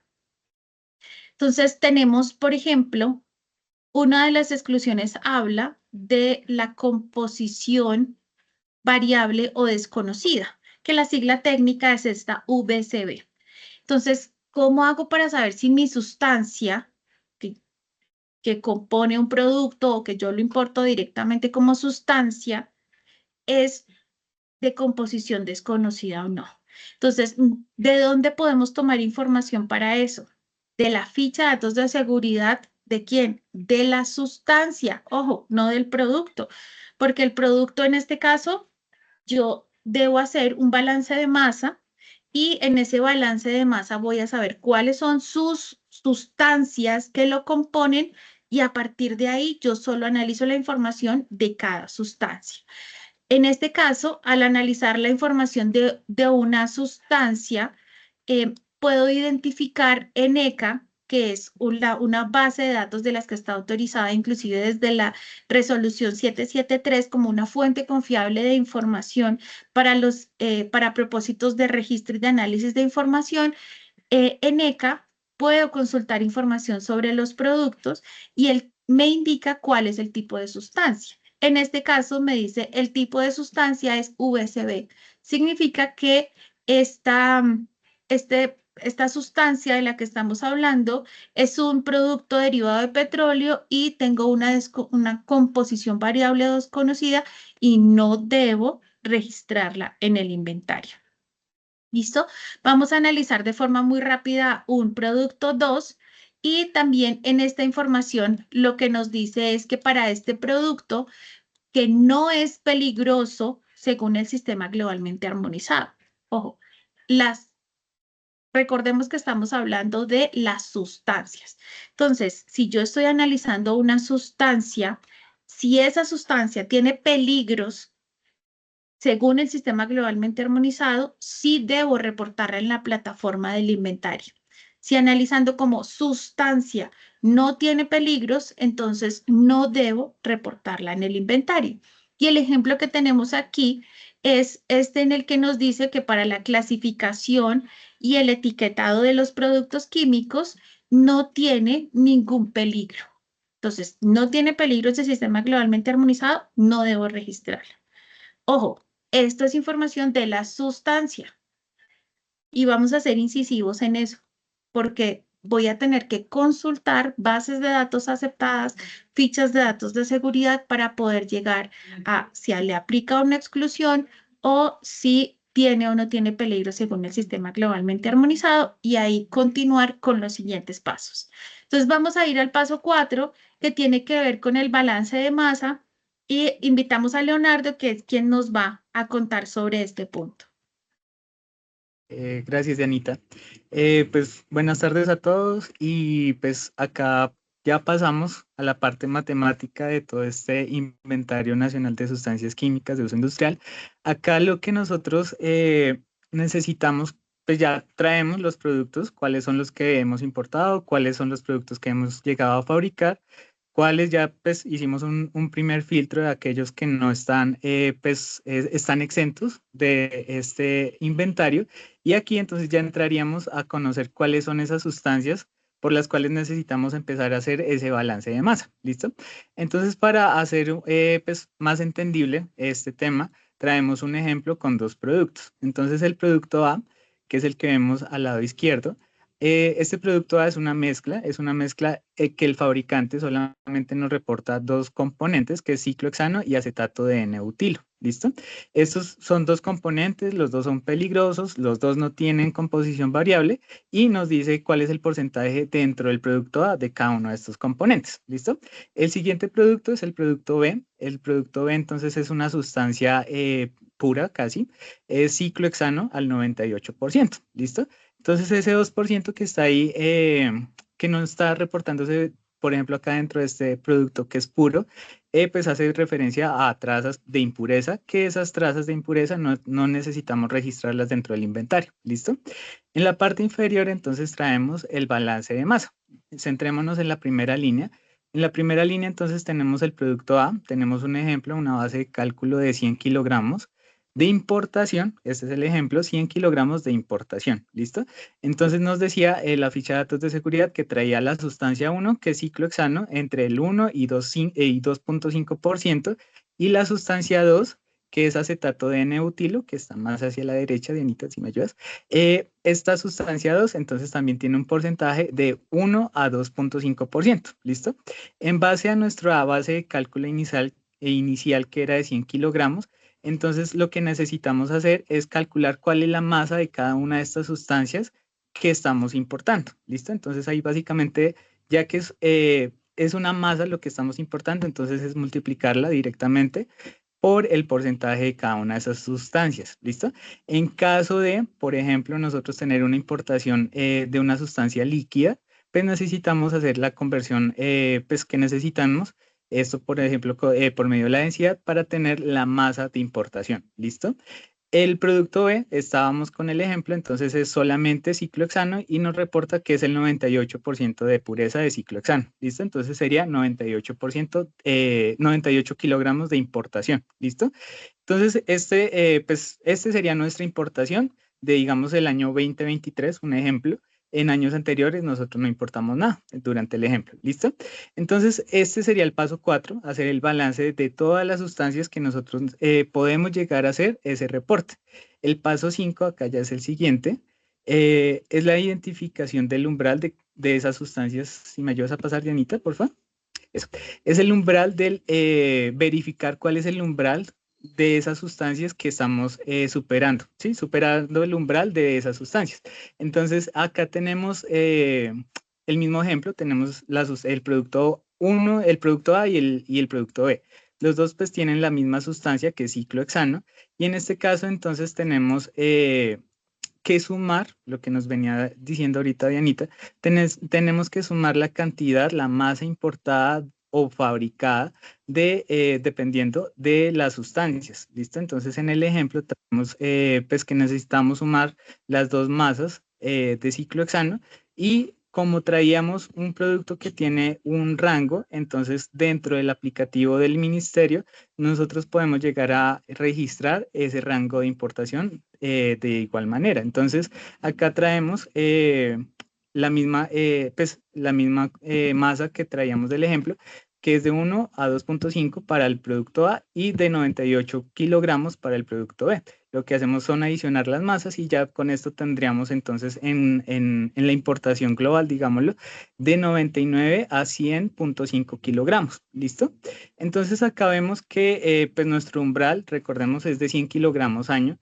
Entonces, tenemos, por ejemplo, una de las exclusiones habla de la composición variable o desconocida, que la sigla técnica es esta VCB. Entonces, ¿cómo hago para saber si mi sustancia que compone un producto o que yo lo importo directamente como sustancia es de composición desconocida o no? Entonces, ¿de dónde podemos tomar información para eso? De la ficha de datos de seguridad, ¿de quién? De la sustancia, ojo, no del producto, porque el producto en este caso, yo debo hacer un balance de masa y en ese balance de masa voy a saber cuáles son sus sustancias que lo componen y a partir de ahí yo solo analizo la información de cada sustancia. En este caso, al analizar la información de una sustancia, puedo identificar en ECA, que es una base de datos de las que está autorizada inclusive desde la resolución 773 como una fuente confiable de información para propósitos de registro y de análisis de información. En ECA puedo consultar información sobre los productos y él me indica cuál es el tipo de sustancia. En este caso me dice el tipo de sustancia es VCB. Significa que esta, esta sustancia de la que estamos hablando es un producto derivado de petróleo y tengo una composición variable desconocida y no debo registrarla en el inventario. ¿Listo? Vamos a analizar de forma muy rápida un producto 2 y también en esta información lo que nos dice es que para este producto que no es peligroso según el sistema globalmente armonizado. Ojo, recordemos que estamos hablando de las sustancias. Entonces, si yo estoy analizando una sustancia, si esa sustancia tiene peligros según el sistema globalmente armonizado, sí debo reportarla en la plataforma del inventario. Si analizando como sustancia no tiene peligros, entonces no debo reportarla en el inventario. Y el ejemplo que tenemos aquí es este en el que nos dice que para la clasificación y el etiquetado de los productos químicos no tiene ningún peligro. Entonces, no tiene peligro ese sistema globalmente armonizado, no debo registrarla. Ojo, esto es información de la sustancia y vamos a ser incisivos en eso, porque voy a tener que consultar bases de datos aceptadas, fichas de datos de seguridad para poder llegar a si le aplica una exclusión o si tiene o no tiene peligro según el sistema globalmente armonizado y ahí continuar con los siguientes pasos. Entonces vamos a ir al paso 4 que tiene que ver con el balance de masa y invitamos a Leonardo, que es quien nos va a contar sobre este punto. Gracias, Anita. Pues buenas tardes a todos y pues acá ya pasamos a la parte matemática de todo este Inventario Nacional de Sustancias Químicas de Uso Industrial. Acá lo que nosotros necesitamos, pues ya traemos los productos, cuáles son los que hemos importado, cuáles son los productos que hemos llegado a fabricar, cuáles ya pues hicimos un primer filtro de aquellos que no están, están exentos de este inventario. Y aquí entonces ya entraríamos a conocer cuáles son esas sustancias por las cuales necesitamos empezar a hacer ese balance de masa, ¿listo? Entonces, para hacer pues, más entendible este tema, traemos un ejemplo con dos productos. Entonces, el producto A, que es el que vemos al lado izquierdo, este producto A es una mezcla que el fabricante solamente nos reporta dos componentes, que es ciclohexano y acetato de N-butilo, ¿listo? Estos son dos componentes, los dos son peligrosos, los dos no tienen composición variable y nos dice cuál es el porcentaje dentro del producto A de cada uno de estos componentes, ¿listo? El siguiente producto es el producto B. El producto B entonces es una sustancia pura casi, es ciclohexano al 98%, ¿listo? Entonces ese 2% que está ahí, que no está reportándose, por ejemplo, acá dentro de este producto que es puro, pues hace referencia a trazas de impureza, que esas trazas de impureza no necesitamos registrarlas dentro del inventario. ¿Listo? En la parte inferior, entonces, traemos el balance de masa. Centrémonos en la primera línea. En la primera línea, entonces, tenemos el producto A. Tenemos un ejemplo, una base de cálculo de 100 kilogramos de importación. Este es el ejemplo, 100 kilogramos de importación. ¿Listo? Entonces, nos decía la ficha de datos de seguridad que traía la sustancia 1, que es ciclohexano, entre el 1 y 2.5%, y la sustancia 2, que es acetato de N-butilo, que está más hacia la derecha, Dianita, si me ayudas. Esta sustancia 2, entonces, también tiene un porcentaje de 1 a 2.5%. ¿Listo? En base a nuestra base de cálculo inicial que era de 100 kilogramos, entonces lo que necesitamos hacer es calcular cuál es la masa de cada una de estas sustancias que estamos importando. ¿Listo? Entonces ahí básicamente, ya que es una masa lo que estamos importando, entonces es multiplicarla directamente por el porcentaje de cada una de esas sustancias. ¿Listo? En caso de, por ejemplo, nosotros tener una importación de una sustancia líquida, pues necesitamos hacer la conversión pues que necesitamos. Esto, por ejemplo, por medio de la densidad para tener la masa de importación. ¿Listo? El producto B, estábamos con el ejemplo, entonces es solamente ciclohexano y nos reporta que es el 98% de pureza de ciclohexano. ¿Listo? Entonces sería 98%, 98 kilogramos de importación. ¿Listo? Entonces, pues, este sería nuestra importación de, digamos, el año 2023, un ejemplo. En años anteriores nosotros no importamos nada durante el ejemplo. ¿Listo? Entonces, este sería el paso 4, hacer el balance de todas las sustancias que nosotros podemos llegar a hacer ese reporte. El paso 5, acá ya es el siguiente, es la identificación del umbral de esas sustancias. Si me ayudas a pasar, Dianita, por favor. Eso. Es el umbral del verificar cuál es el umbral de esas sustancias que estamos superando, ¿sí? Superando el umbral de esas sustancias. Entonces, acá tenemos el mismo ejemplo, tenemos el producto 1, el producto A y el producto B. Los dos pues tienen la misma sustancia que es ciclohexano, y en este caso entonces tenemos que sumar, lo que nos venía diciendo ahorita Dianita, tenemos que sumar la cantidad, la masa importada o fabricada dependiendo de las sustancias. ¿Listo? Entonces, en el ejemplo tenemos pues que necesitamos sumar las dos masas de ciclohexano, y como traíamos un producto que tiene un rango, entonces dentro del aplicativo del ministerio, nosotros podemos llegar a registrar ese rango de importación de igual manera. Entonces, acá traemos la misma, masa que traíamos del ejemplo, que es de 1 a 2.5 para el producto A y de 98 kilogramos para el producto B. Lo que hacemos son adicionar las masas y ya con esto tendríamos entonces en la importación global, digámoslo, de 99 a 100.5 kilogramos. ¿Listo? Entonces acá vemos que pues nuestro umbral, recordemos, es de 100 kilogramos año.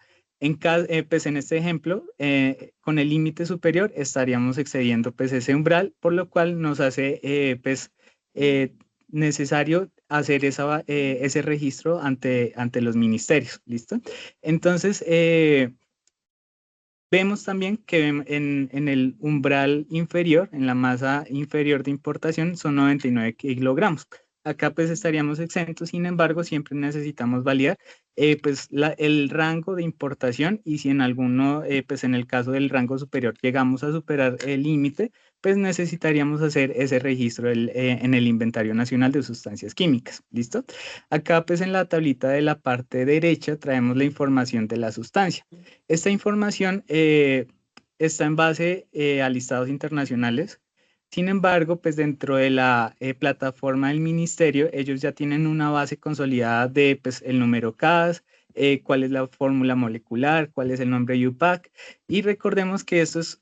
Pues en este ejemplo, con el límite superior estaríamos excediendo pues ese umbral, por lo cual nos hace necesario hacer ese registro ante los ministerios. ¿Listo? Entonces, vemos también que en el umbral inferior, en la masa inferior de importación, son 99 kilogramos. Acá pues estaríamos exentos, sin embargo, siempre necesitamos validar pues el rango de importación, y si en alguno, pues en el caso del rango superior llegamos a superar el límite, pues necesitaríamos hacer ese registro en el Inventario Nacional de Sustancias Químicas. ¿Listo? Acá pues en la tablita de la parte derecha traemos la información de la sustancia. Esta información está en base a listados internacionales. Sin embargo, pues dentro de la plataforma del ministerio, ellos ya tienen una base consolidada de pues, el número CAS, cuál es la fórmula molecular, cuál es el nombre UPAC, y recordemos que esto es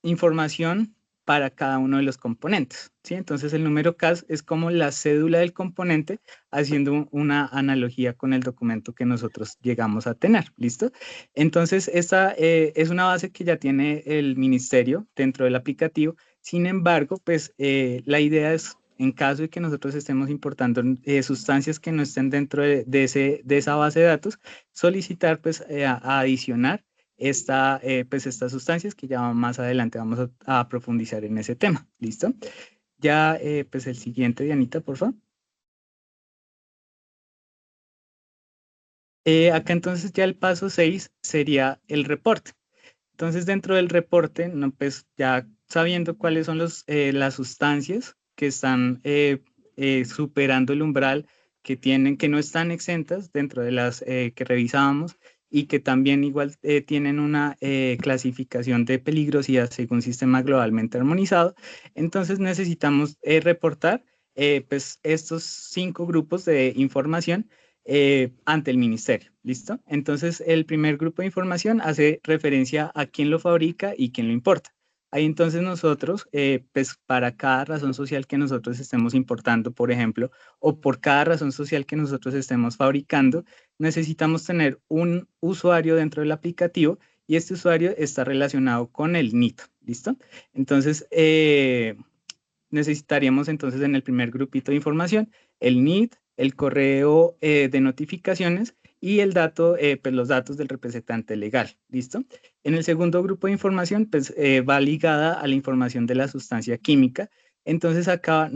información para cada uno de los componentes, ¿sí? Entonces el número CAS es como la cédula del componente, haciendo una analogía con el documento que nosotros llegamos a tener. ¿Listo? Entonces esta es una base que ya tiene el ministerio dentro del aplicativo. Sin embargo, pues la idea es, en caso de que nosotros estemos importando sustancias que no estén dentro de esa base de datos, solicitar pues a adicionar pues estas sustancias que ya más adelante vamos a profundizar en ese tema. ¿Listo? Ya, pues el siguiente, Dianita, por favor. Acá entonces ya el paso 6 sería el reporte. Entonces dentro del reporte, no, pues ya sabiendo cuáles son las sustancias que están superando el umbral, que no están exentas dentro de las que revisábamos y que también igual tienen una clasificación de peligrosidad según sistema globalmente armonizado, entonces necesitamos reportar pues estos 5 grupos de información ante el ministerio, ¿listo? Entonces, el primer grupo de información hace referencia a quién lo fabrica y quién lo importa. Ahí entonces nosotros, pues para cada razón social que nosotros estemos importando, por ejemplo, o por cada razón social que nosotros estemos fabricando, necesitamos tener un usuario dentro del aplicativo y este usuario está relacionado con el NIT, ¿listo? Entonces, necesitaríamos entonces en el primer grupito de información el NID, el correo de notificaciones y el dato, pues los datos del representante legal, ¿listo? En el segundo grupo de información, pues va ligada a la información de la sustancia química. Entonces acá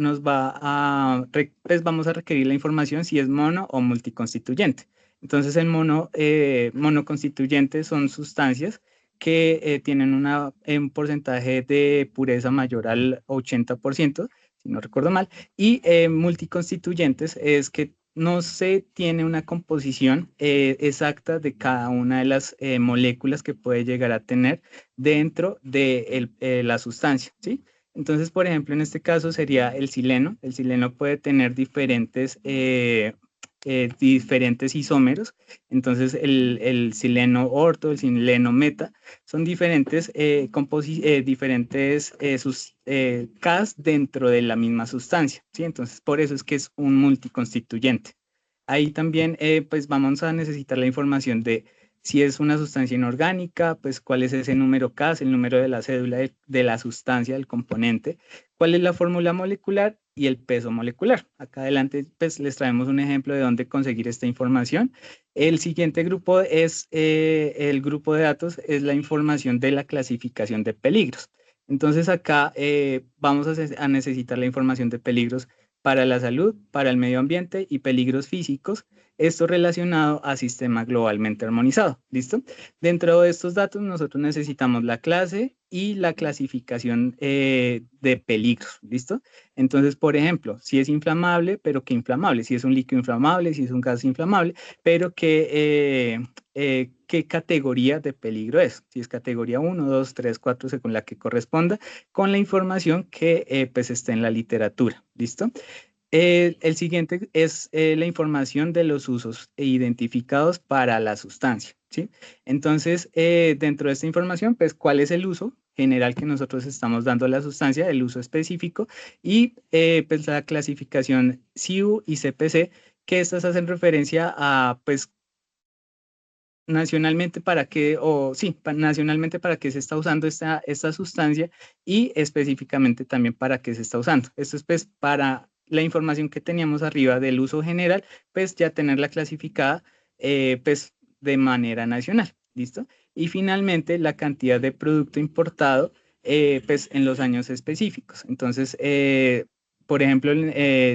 pues vamos a requerir la información si es mono o multiconstituyente. Entonces el monoconstituyente son sustancias que tienen un porcentaje de pureza mayor al 80%, si no recuerdo mal, y multiconstituyentes es que no se tiene una composición exacta de cada una de las moléculas que puede llegar a tener dentro de la sustancia, ¿sí? Entonces, por ejemplo, en este caso sería el sileno. El sileno puede tener diferentes isómeros. Entonces, el sileno orto, el sileno meta, son diferentes, Ks dentro de la misma sustancia, ¿sí? Entonces, por eso es que es un multiconstituyente. Ahí también, pues vamos a necesitar la información de si es una sustancia inorgánica, pues cuál es ese número K, el número de la cédula de la sustancia, del componente, cuál es la fórmula molecular y el peso molecular. Acá adelante, pues les traemos un ejemplo de dónde conseguir esta información. El siguiente grupo es el grupo de datos, es la información de la clasificación de peligros. Entonces acá vamos a necesitar la información de peligros para la salud, para el medio ambiente y peligros físicos, esto relacionado a sistema globalmente armonizado, ¿listo? Dentro de estos datos nosotros necesitamos la clase y la clasificación de peligros, ¿listo? Entonces, por ejemplo, si es inflamable, pero ¿qué inflamable? Si es un líquido inflamable, si es un gas inflamable, pero ¿qué categoría de peligro es? Si es categoría 1, 2, 3, 4, según la que corresponda, con la información que pues esté en la literatura, ¿listo? El siguiente es la información de los usos identificados para la sustancia, ¿sí? Entonces, dentro de esta información, pues, ¿cuál es el uso general que nosotros estamos dando a la sustancia, el uso específico? Y, pues, la clasificación CIU y CPC, que estas hacen referencia a, pues, nacionalmente nacionalmente para qué se está usando esta sustancia y específicamente también para qué se está usando. Esto es pues para la información que teníamos arriba del uso general, pues ya tenerla clasificada pues de manera nacional, ¿listo? Y finalmente la cantidad de producto importado pues en los años específicos. Entonces, por ejemplo,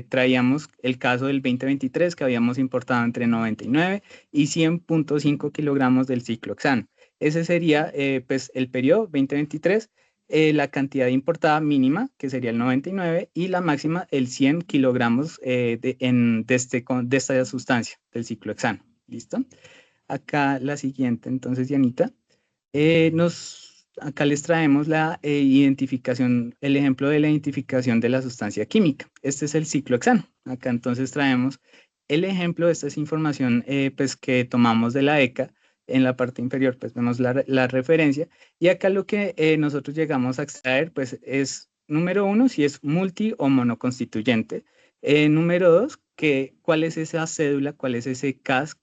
traíamos el caso del 2023 que habíamos importado entre 99 y 100.5 kilogramos del ciclohexano. Ese sería pues el periodo 2023, la cantidad importada mínima, que sería el 99, y la máxima, el 100 kilogramos de esta sustancia, del ciclohexano. ¿Listo? Acá la siguiente, entonces, Dianita. Acá les traemos la identificación, el ejemplo de la identificación de la sustancia química. Este es el ciclohexano. Acá entonces traemos el ejemplo, esta es información pues que tomamos de la ECA. En la parte inferior pues vemos la referencia y acá lo que nosotros llegamos a extraer pues es número 1 si es multi o monoconstituyente, número 2 cuál es esa cédula, cuál es ese CAS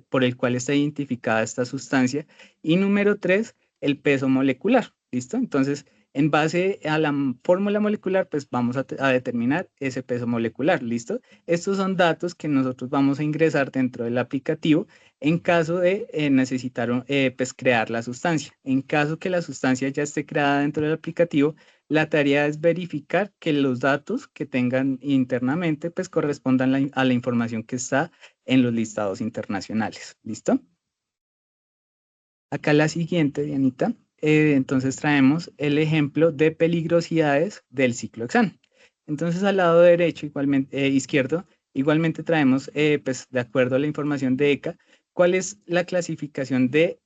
por el cual está identificada esta sustancia y número 3 el peso molecular, ¿listo? Entonces En base a la fórmula molecular, pues vamos a determinar ese peso molecular, ¿listo? Estos son datos que nosotros vamos a ingresar dentro del aplicativo en caso de necesitar pues crear la sustancia. En caso que la sustancia ya esté creada dentro del aplicativo, la tarea es verificar que los datos que tengan internamente pues correspondan a la información que está en los listados internacionales, ¿listo? Acá la siguiente, Dianita. Entonces traemos el ejemplo de peligrosidades del ciclohexano. Entonces al lado derecho, igualmente, izquierdo, igualmente traemos, pues de acuerdo a la información de ECA, cuál es la clasificación del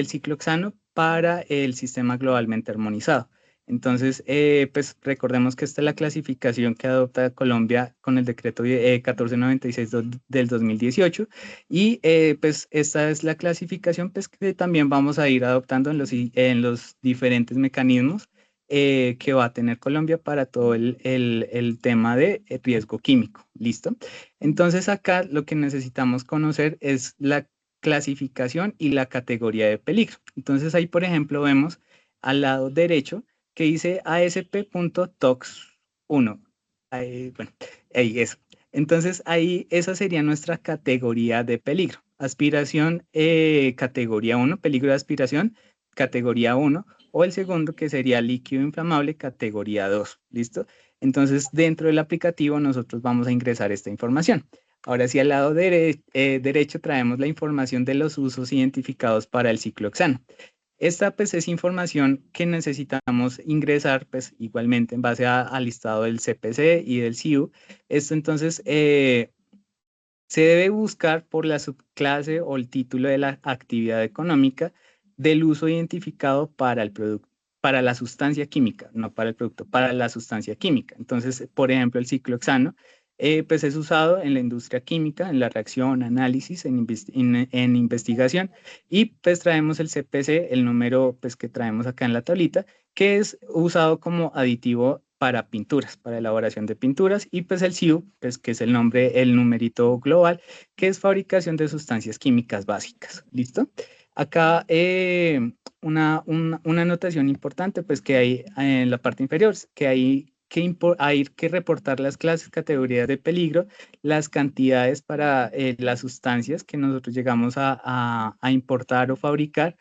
ciclohexano para el sistema globalmente armonizado. Entonces, pues recordemos que esta es la clasificación que adopta Colombia con el decreto 1496 del 2018 y pues esta es la clasificación pues, que también vamos a ir adoptando en los diferentes mecanismos que va a tener Colombia para todo el tema de riesgo químico. ¿Listo? Entonces acá lo que necesitamos conocer es la clasificación y la categoría de peligro. Entonces ahí, por ejemplo, vemos al lado derecho que dice ASP.TOX 1. Bueno, ahí eso. Entonces ahí esa sería nuestra categoría de peligro. Aspiración, categoría 1, peligro de aspiración, categoría 1, o el segundo que sería líquido inflamable, categoría 2. ¿Listo? Entonces dentro del aplicativo nosotros vamos a ingresar esta información. Ahora sí, al lado derecho traemos la información de los usos identificados para el ciclohexano. Esta pues es información que necesitamos ingresar pues igualmente en base al listado del CPC y del CIU. Esto entonces se debe buscar por la subclase o el título de la actividad económica del uso identificado para el producto, para la sustancia química, no para el producto, para la sustancia química. Entonces, por ejemplo, el ciclohexano pues es usado en la industria química, en la reacción, análisis, en investigación y pues traemos el CPC, el número pues que traemos acá en la tablita, que es usado como aditivo para pinturas, para elaboración de pinturas y pues el CIU, pues que es el nombre, el numerito global, que es fabricación de sustancias químicas básicas. ¿Listo? Acá una anotación importante pues que hay en la parte inferior, que hay que reportar las clases, categorías de peligro, las cantidades para las sustancias que nosotros llegamos a importar o fabricar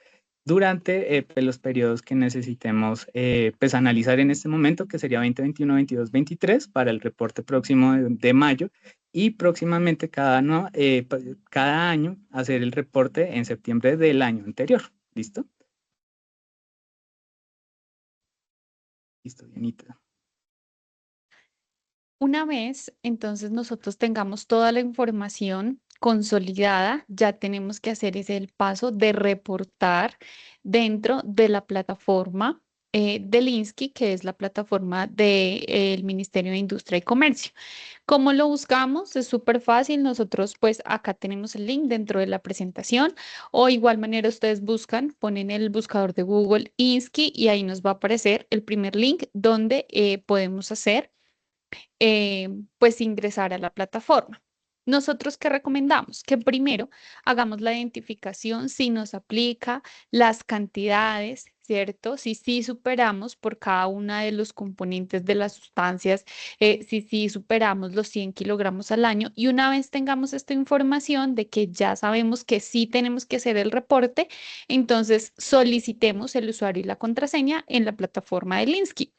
durante pues, los periodos que necesitemos pues, analizar en este momento, que sería 2021, 22, 23, para el reporte próximo de mayo, y próximamente cada año hacer el reporte en septiembre del año anterior. ¿Listo? Listo, Dianita. Una vez, entonces, nosotros tengamos toda la información consolidada, ya tenemos que hacer ese el paso de reportar dentro de la plataforma del INSCI, que es la plataforma del Ministerio de Industria y Comercio. ¿Cómo lo buscamos? Es súper fácil. Nosotros, pues, acá tenemos el link dentro de la presentación, o igual manera ustedes buscan, ponen el buscador de Google INSCI y ahí nos va a aparecer el primer link donde podemos hacer pues ingresar a la plataforma. Nosotros, ¿qué recomendamos? Que primero hagamos la identificación si nos aplica las cantidades, ¿cierto? Si sí superamos por cada una de los componentes de las sustancias, si sí superamos los 100 kilogramos al año. Y una vez tengamos esta información de que ya sabemos que sí tenemos que hacer el reporte, entonces solicitemos el usuario y la contraseña en la plataforma de Linsky.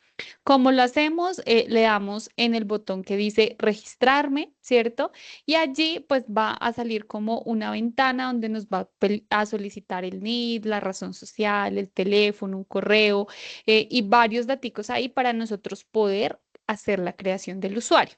¿Cómo lo hacemos? Le damos en el botón que dice registrarme, ¿cierto? Y allí pues va a salir como una ventana donde nos va a solicitar el NID, la razón social, el teléfono, un correo y varios daticos ahí para nosotros poder hacer la creación del usuario.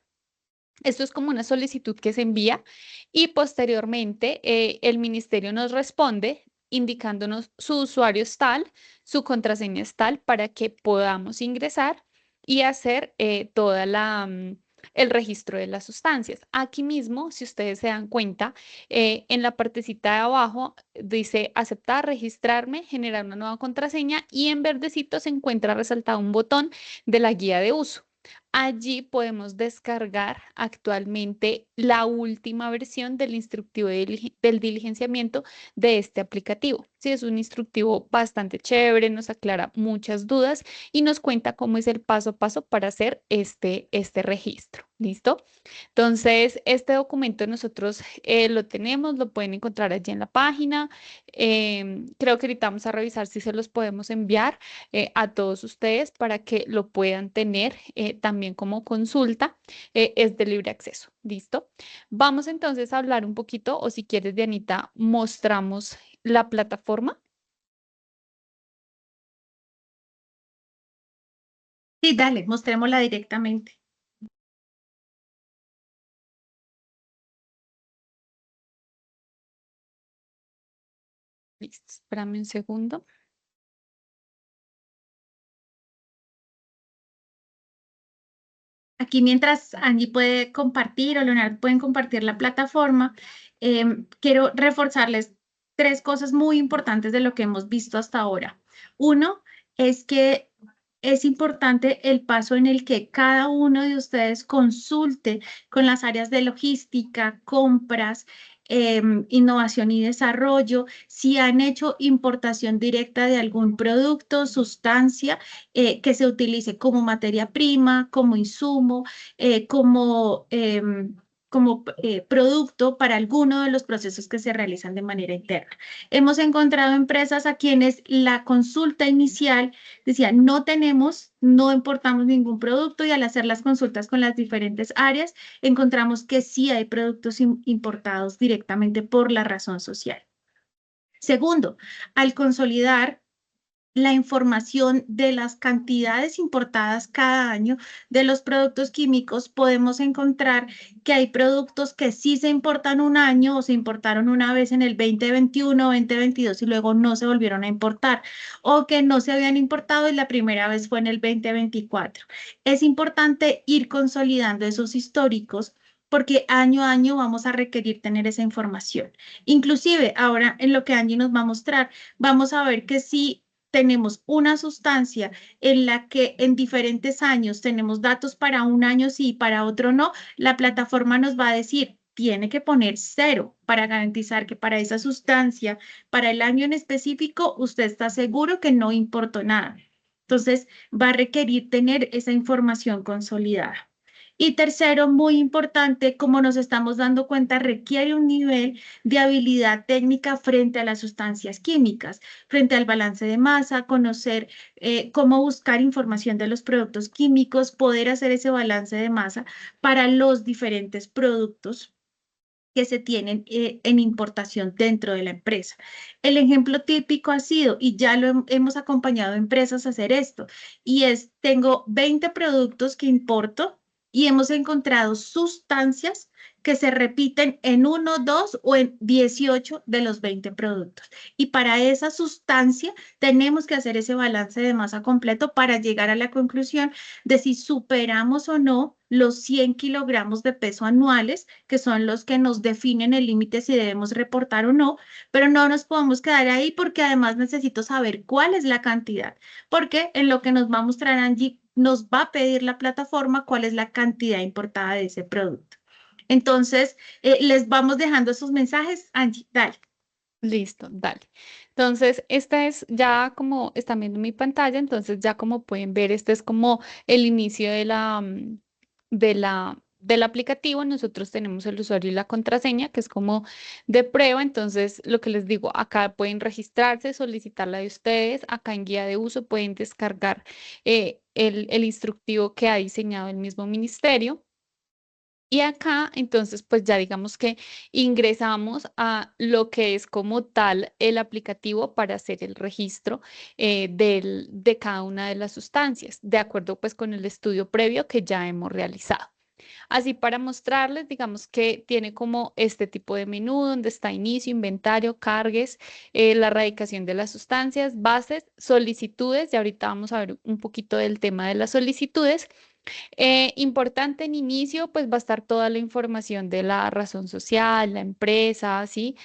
Esto es como una solicitud que se envía y posteriormente el ministerio nos responde indicándonos su usuario es tal, su contraseña es tal para que podamos ingresar y hacer toda el registro de las sustancias. Aquí mismo, si ustedes se dan cuenta, en la partecita de abajo dice aceptar, registrarme, generar una nueva contraseña y en verdecito se encuentra resaltado un botón de la guía de uso. Allí podemos descargar actualmente la última versión del instructivo del diligenciamiento de este aplicativo. Sí, es un instructivo bastante chévere, nos aclara muchas dudas y nos cuenta cómo es el paso a paso para hacer este registro. ¿Listo? Entonces, este documento nosotros lo tenemos, lo pueden encontrar allí en la página. Creo que ahorita vamos a revisar si se los podemos enviar a todos ustedes para que lo puedan tener también como consulta. Es de libre acceso. ¿Listo? Vamos entonces a hablar un poquito, o si quieres, Dianita, mostramos la plataforma. Sí, dale, mostrémosla directamente. Listo, espérame un segundo. Aquí mientras Angie puede compartir o Leonardo pueden compartir la plataforma, quiero reforzarles tres cosas muy importantes de lo que hemos visto hasta ahora. Uno es que es importante el paso en el que cada uno de ustedes consulte con las áreas de logística, compras, innovación y desarrollo, si han hecho importación directa de algún producto, sustancia que se utilice como materia prima, como insumo, como producto para alguno de los procesos que se realizan de manera interna. Hemos encontrado empresas a quienes la consulta inicial decía, no tenemos, no importamos ningún producto y al hacer las consultas con las diferentes áreas, encontramos que sí hay productos importados directamente por la razón social. Segundo, al consolidar la información de las cantidades importadas cada año de los productos químicos, podemos encontrar que hay productos que sí se importan un año o se importaron una vez en el 2021, 2022 y luego no se volvieron a importar, o que no se habían importado y la primera vez fue en el 2024. Es importante ir consolidando esos históricos porque año a año vamos a requerir tener esa información. Inclusive ahora en lo que Angie nos va a mostrar, vamos a ver que sí tenemos una sustancia en la que en diferentes años tenemos datos para un año sí y para otro no, la plataforma nos va a decir, tiene que poner 0 para garantizar que para esa sustancia, para el año en específico, usted está seguro que no importó nada. Entonces, va a requerir tener esa información consolidada. Y tercero, muy importante, como nos estamos dando cuenta, requiere un nivel de habilidad técnica frente a las sustancias químicas, frente al balance de masa, conocer cómo buscar información de los productos químicos, poder hacer ese balance de masa para los diferentes productos que se tienen en importación dentro de la empresa. El ejemplo típico ha sido, y ya lo hemos acompañado a empresas a hacer esto, y es, tengo 20 productos que importo y hemos encontrado sustancias que se repiten en 1, 2 o en 18 de los 20 productos. Y para esa sustancia tenemos que hacer ese balance de masa completo para llegar a la conclusión de si superamos o no los 100 kilogramos de peso anuales, que son los que nos definen el límite si debemos reportar o no, pero no nos podemos quedar ahí porque además necesito saber cuál es la cantidad, porque en lo que nos va a mostrar Angie, nos va a pedir la plataforma cuál es la cantidad importada de ese producto. Entonces, les vamos dejando esos mensajes. Angie, dale. Listo, dale. Entonces, esta es ya como están viendo mi pantalla, entonces ya como pueden ver, este es como el inicio del aplicativo. Nosotros tenemos el usuario y la contraseña, que es como de prueba. Entonces, lo que les digo, acá pueden registrarse, solicitar la de ustedes. Acá en guía de uso pueden descargar el instructivo que ha diseñado el mismo ministerio. Y acá, entonces, pues ya digamos que ingresamos a lo que es como tal el aplicativo para hacer el registro de cada una de las sustancias, de acuerdo pues con el estudio previo que ya hemos realizado. Así para mostrarles, digamos que tiene como este tipo de menú donde está inicio, inventario, cargues, la erradicación de las sustancias, bases, solicitudes, y ahorita vamos a ver un poquito del tema de las solicitudes. Importante en inicio, pues va a estar toda la información de la razón social, la empresa, ¿sí?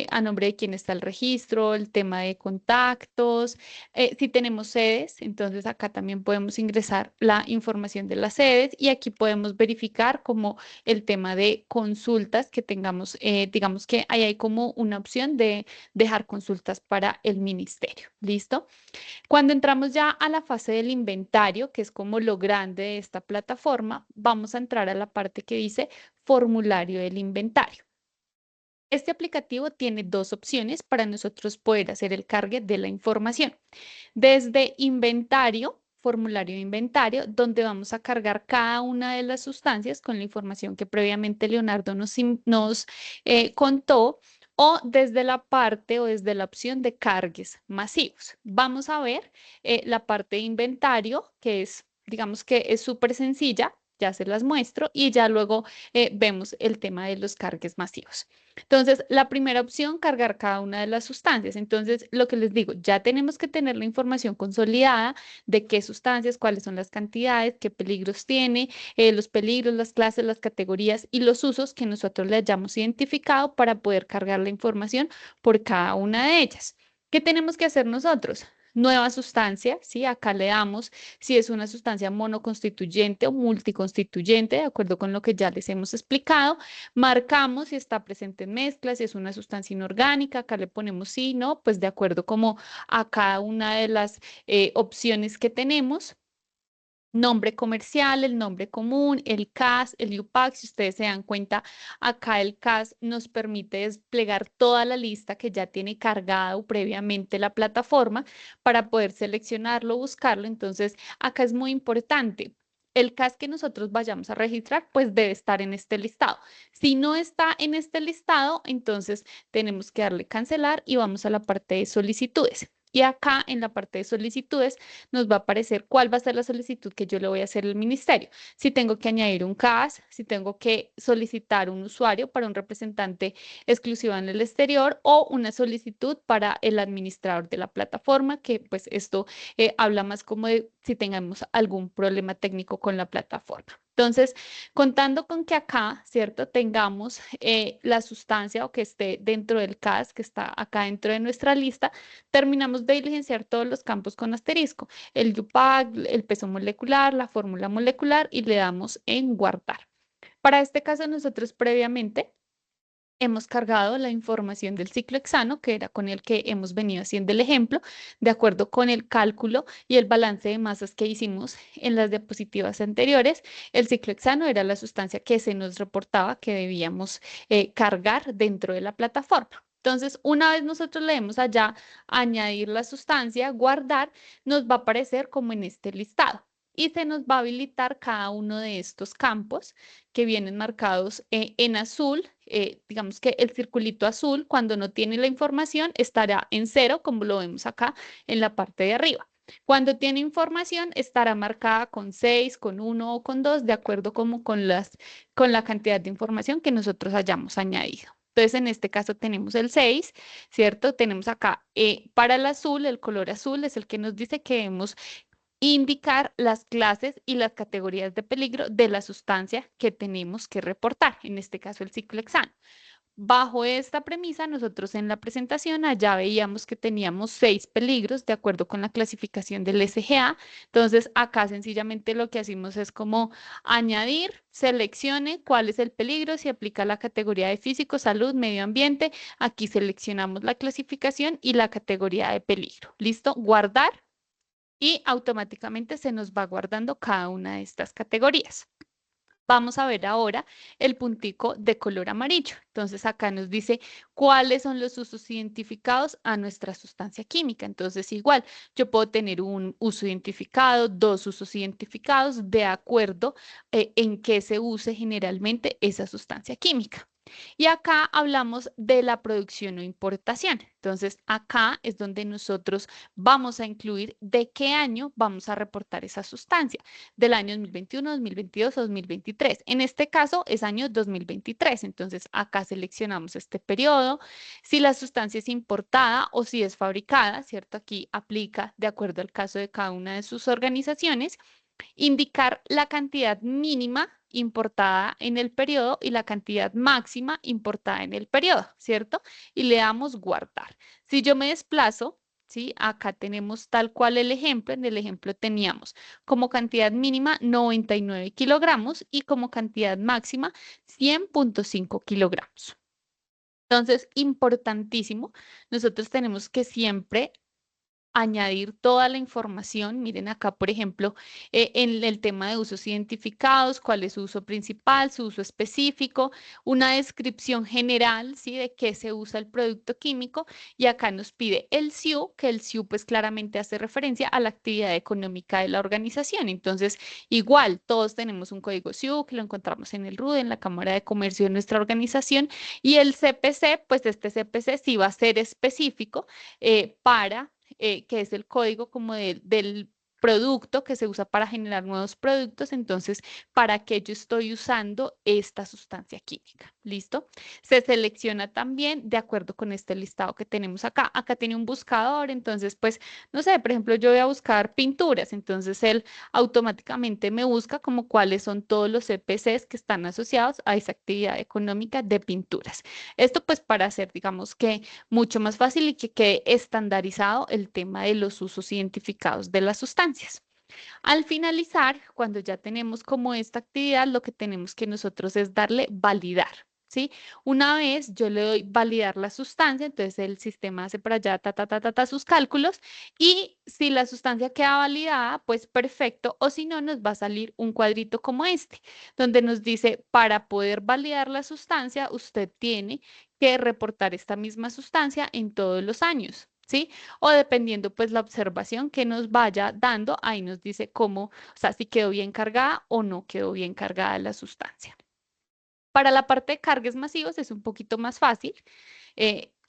A nombre de quién está el registro, el tema de contactos. Si tenemos sedes, entonces acá también podemos ingresar la información de las sedes y aquí podemos verificar como el tema de consultas que tengamos, digamos que ahí hay como una opción de dejar consultas para el ministerio. ¿Listo? Cuando entramos ya a la fase del inventario, que es como lo grande de esta plataforma, vamos a entrar a la parte que dice formulario del inventario. Este aplicativo tiene dos opciones para nosotros poder hacer el cargue de la información. Desde inventario, formulario de inventario, donde vamos a cargar cada una de las sustancias con la información que previamente Leonardo nos contó, o desde la parte o desde la opción de cargues masivos. Vamos a ver la parte de inventario, que es, digamos que es súper sencilla. Ya se las muestro y ya luego vemos el tema de los cargues masivos. Entonces, la primera opción, cargar cada una de las sustancias. Entonces, lo que les digo, ya tenemos que tener la información consolidada de qué sustancias, cuáles son las cantidades, qué peligros tiene, los peligros, las clases, las categorías y los usos que nosotros le hayamos identificado para poder cargar la información por cada una de ellas. ¿Qué tenemos que hacer nosotros? Nueva sustancia, ¿sí? Acá le damos si es una sustancia monoconstituyente o multiconstituyente, de acuerdo con lo que ya les hemos explicado. Marcamos si está presente en mezcla, si es una sustancia inorgánica, acá le ponemos sí, no, pues de acuerdo como a cada una de las opciones que tenemos. Nombre comercial, el nombre común, el CAS, el UPAC. Si ustedes se dan cuenta, acá el CAS nos permite desplegar toda la lista que ya tiene cargado previamente la plataforma para poder seleccionarlo, buscarlo. Entonces, acá es muy importante. El CAS que nosotros vayamos a registrar, pues debe estar en este listado. Si no está en este listado, entonces tenemos que darle cancelar y vamos a la parte de solicitudes. Y acá en la parte de solicitudes nos va a aparecer cuál va a ser la solicitud que yo le voy a hacer al ministerio. Si tengo que añadir un CAS, si tengo que solicitar un usuario para un representante exclusivo en el exterior o una solicitud para el administrador de la plataforma, que pues esto habla más como de si tengamos algún problema técnico con la plataforma. Entonces, contando con que acá, ¿cierto? Tengamos la sustancia o que esté dentro del CAS, que está acá dentro de nuestra lista, terminamos de diligenciar todos los campos con asterisco, el UPAC, el peso molecular, la fórmula molecular y le damos en guardar. Para este caso, nosotros previamente hemos cargado la información del ciclo hexano, que era con el que hemos venido haciendo el ejemplo, de acuerdo con el cálculo y el balance de masas que hicimos en las diapositivas anteriores. El ciclo hexano era la sustancia que se nos reportaba que debíamos cargar dentro de la plataforma. Entonces, una vez nosotros le demos allá añadir la sustancia, guardar, nos va a aparecer como en este listado y se nos va a habilitar cada uno de estos campos que vienen marcados en azul. Digamos que el circulito azul, cuando no tiene la información, estará en cero, como lo vemos acá en la parte de arriba. Cuando tiene información, estará marcada con 6, con 1 o con 2, de acuerdo como con la cantidad de información que nosotros hayamos añadido. Entonces, en este caso tenemos el 6, ¿cierto? Tenemos acá para el azul, el color azul es el que nos dice que debemos indicar las clases y las categorías de peligro de la sustancia que tenemos que reportar, en este caso el ciclohexano. Bajo esta premisa, nosotros en la presentación allá veíamos que teníamos 6 peligros de acuerdo con la clasificación del SGA. Entonces, acá sencillamente lo que hacemos es como añadir, seleccione cuál es el peligro, si aplica la categoría de físico, salud, medio ambiente. Aquí seleccionamos la clasificación y la categoría de peligro. ¿Listo? Guardar y automáticamente se nos va guardando cada una de estas categorías. Vamos a ver ahora el puntico de color amarillo. Entonces acá nos dice cuáles son los usos identificados a nuestra sustancia química. Entonces igual, yo puedo tener un uso identificado, dos usos identificados de acuerdo en qué se use generalmente esa sustancia química. Y acá hablamos de la producción o importación. Entonces, acá es donde nosotros vamos a incluir de qué año vamos a reportar esa sustancia, del año 2021, 2022 o 2023. En este caso es año 2023. Entonces, acá seleccionamos este periodo. Si la sustancia es importada o si es fabricada, ¿cierto? Aquí aplica de acuerdo al caso de cada una de sus organizaciones. Indicar la cantidad mínima importada en el periodo y la cantidad máxima importada en el periodo, ¿cierto? Y le damos guardar. Si yo me desplazo, ¿sí? Acá tenemos tal cual el ejemplo. En el ejemplo teníamos como cantidad mínima 99 kilogramos y como cantidad máxima 100,5 kilogramos. Entonces, importantísimo, nosotros tenemos que siempre añadir toda la información. Miren acá, por ejemplo, en el tema de usos identificados, cuál es su uso principal, su uso específico, una descripción general, ¿sí? De qué se usa el producto químico. Y acá nos pide el SIU, que el SIU pues claramente hace referencia a la actividad económica de la organización. Entonces, igual, todos tenemos un código SIU que lo encontramos en el RUD, en la Cámara de Comercio de nuestra organización. Y el CPC, pues este CPC sí va a ser específico que es el código como del producto que se usa para generar nuevos productos. Entonces, ¿para qué yo estoy usando esta sustancia química? ¿Listo? Se selecciona también de acuerdo con este listado que tenemos acá. Acá tiene un buscador, entonces, pues, no sé, por ejemplo, yo voy a buscar pinturas, entonces él automáticamente me busca como cuáles son todos los CPCs que están asociados a esa actividad económica de pinturas. Esto pues para hacer, digamos que mucho más fácil y que quede estandarizado el tema de los usos identificados de las sustancias. Al finalizar, cuando ya tenemos como esta actividad, lo que tenemos que nosotros es darle validar. ¿Sí? Una vez yo le doy validar la sustancia, entonces el sistema hace para allá sus cálculos y si la sustancia queda validada, pues perfecto, o si no, nos va a salir un cuadrito como este, donde nos dice, para poder validar la sustancia, usted tiene que reportar esta misma sustancia en todos los años. ¿Sí? O dependiendo pues la observación que nos vaya dando, ahí nos dice cómo, o sea, si quedó bien cargada o no quedó bien cargada la sustancia. Para la parte de cargues masivos es un poquito más fácil.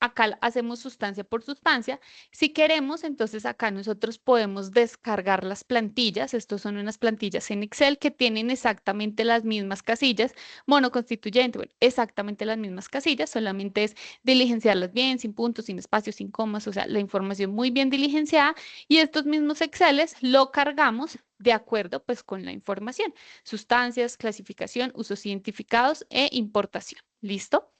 Acá hacemos sustancia por sustancia. Si queremos, entonces acá nosotros podemos descargar las plantillas. Estos son unas plantillas en Excel que tienen exactamente las mismas casillas, monoconstituyente, bueno, exactamente las mismas casillas, solamente es diligenciarlas bien, sin puntos, sin espacios, sin comas, o sea, la información muy bien diligenciada y estos mismos Exceles lo cargamos de acuerdo pues con la información, sustancias, clasificación, usos identificados e importación. ¿Listo?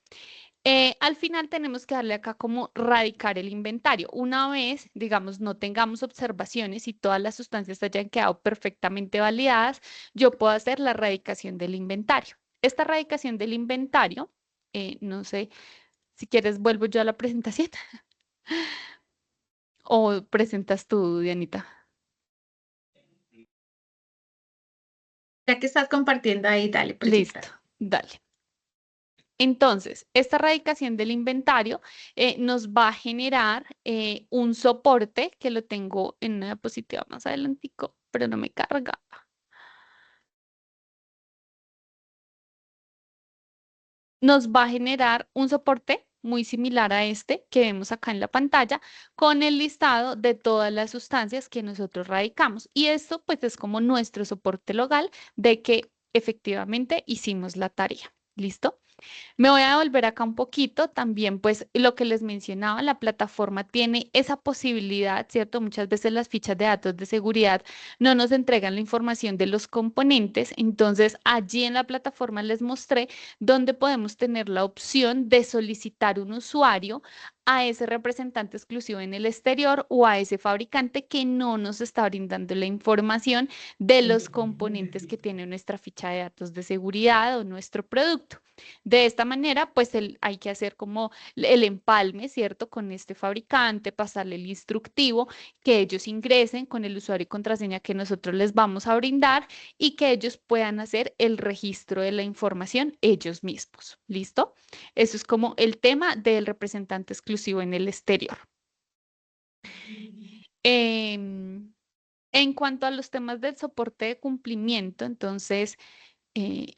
Al final tenemos que darle acá como radicar el inventario. Una vez, digamos, no tengamos observaciones y todas las sustancias hayan quedado perfectamente validadas, yo puedo hacer la radicación del inventario. Esta radicación del inventario, no sé, si quieres vuelvo yo a la presentación o presentas tú, Dianita. Ya que estás compartiendo ahí, dale, Listo, presenta. dale. Entonces, esta radicación del inventario nos va a generar un soporte que lo tengo en una diapositiva más adelantico, pero no me carga. Nos va a generar un soporte muy similar a este que vemos acá en la pantalla con el listado de todas las sustancias que nosotros radicamos. Y esto pues es como nuestro soporte local de que efectivamente hicimos la tarea. ¿Listo? Me voy a volver acá un poquito también, pues lo que les mencionaba, la plataforma tiene esa posibilidad, ¿cierto? Muchas veces las fichas de datos de seguridad no nos entregan la información de los componentes, entonces allí en la plataforma les mostré dónde podemos tener la opción de solicitar un usuario a ese representante exclusivo en el exterior o a ese fabricante que no nos está brindando la información de los componentes que tiene nuestra ficha de datos de seguridad o nuestro producto. De esta manera, pues hay que hacer como el empalme, ¿cierto? Con este fabricante, pasarle el instructivo, que ellos ingresen con el usuario y contraseña que nosotros les vamos a brindar y que ellos puedan hacer el registro de la información ellos mismos. ¿Listo? Eso es como el tema del representante exclusivo en el exterior. En cuanto a los temas del soporte de cumplimiento, entonces, eh,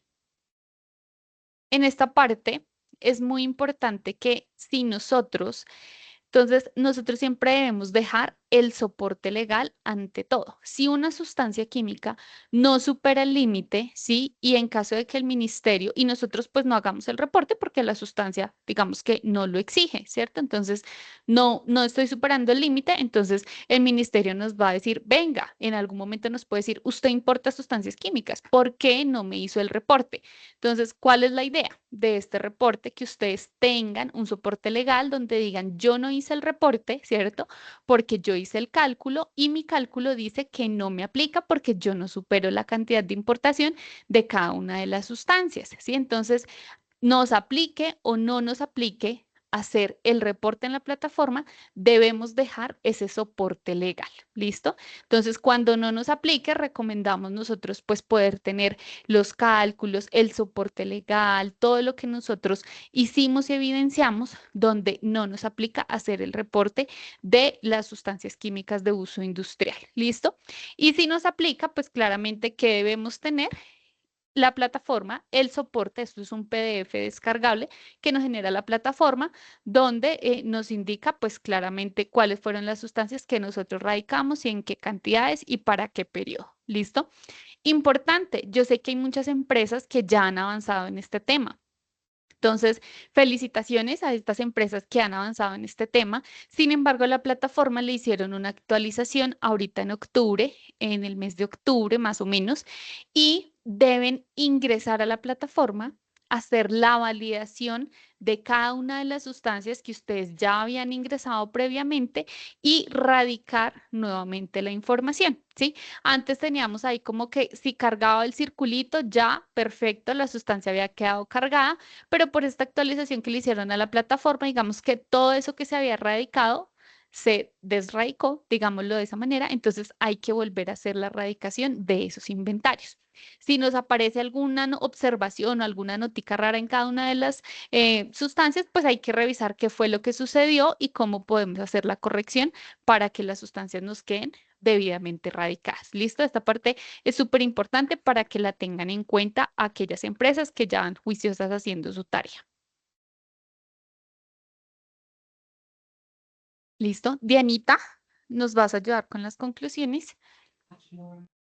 en esta parte es muy importante que si nosotros, entonces nosotros siempre debemos dejar el soporte legal ante todo. Si una sustancia química no supera el límite, ¿sí? Y en caso de que el ministerio, y nosotros pues no hagamos el reporte porque la sustancia, digamos que no lo exige, ¿cierto? Entonces, no estoy superando el límite, entonces el ministerio nos va a decir, venga, en algún momento nos puede decir, usted importa sustancias químicas, ¿por qué no me hizo el reporte? Entonces, ¿cuál es la idea de este reporte? Que ustedes tengan un soporte legal donde digan, yo no hice el reporte, ¿cierto? Porque yo hice el cálculo y mi cálculo dice que no me aplica porque yo no supero la cantidad de importación de cada una de las sustancias, ¿sí? Entonces, nos aplique o no nos aplique hacer el reporte en la plataforma, debemos dejar ese soporte legal, ¿listo? Entonces, cuando no nos aplique, recomendamos nosotros pues poder tener los cálculos, el soporte legal, todo lo que nosotros hicimos y evidenciamos donde no nos aplica hacer el reporte de las sustancias químicas de uso industrial, ¿listo? Y si nos aplica, pues claramente, ¿qué debemos tener? La plataforma, el soporte, esto es un PDF descargable que nos genera la plataforma, donde nos indica pues claramente cuáles fueron las sustancias que nosotros radicamos y en qué cantidades y para qué periodo. ¿Listo? Importante, yo sé que hay muchas empresas que ya han avanzado en este tema. Entonces, felicitaciones a estas empresas que han avanzado en este tema. Sin embargo, a la plataforma le hicieron una actualización ahorita en octubre, en el mes de octubre más o menos, y deben ingresar a la plataforma, hacer la validación de cada una de las sustancias que ustedes ya habían ingresado previamente y radicar nuevamente la información, ¿sí? Antes teníamos ahí como que si cargaba el circulito, ya perfecto, la sustancia había quedado cargada, pero por esta actualización que le hicieron a la plataforma, digamos que todo eso que se había erradicado se desradicó, digámoslo de esa manera, entonces hay que volver a hacer la erradicación de esos inventarios. Si nos aparece alguna observación o alguna notica rara en cada una de las sustancias, pues hay que revisar qué fue lo que sucedió y cómo podemos hacer la corrección para que las sustancias nos queden debidamente erradicadas. ¿Listo? Esta parte es súper importante para que la tengan en cuenta aquellas empresas que ya van juiciosas haciendo su tarea. ¿Listo? Dianita, ¿nos vas a ayudar con las conclusiones?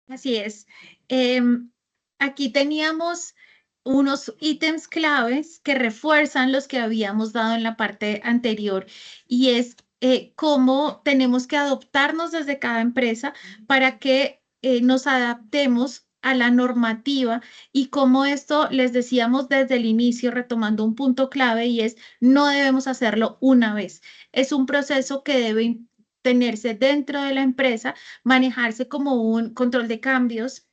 Así es. Aquí teníamos unos ítems claves que refuerzan los que habíamos dado en la parte anterior y es cómo tenemos que adoptarnos desde cada empresa para que nos adaptemos a la normativa y cómo esto les decíamos desde el inicio, retomando un punto clave y es no debemos hacerlo una vez. Es un proceso que debe tenerse dentro de la empresa, manejarse como un control de cambios,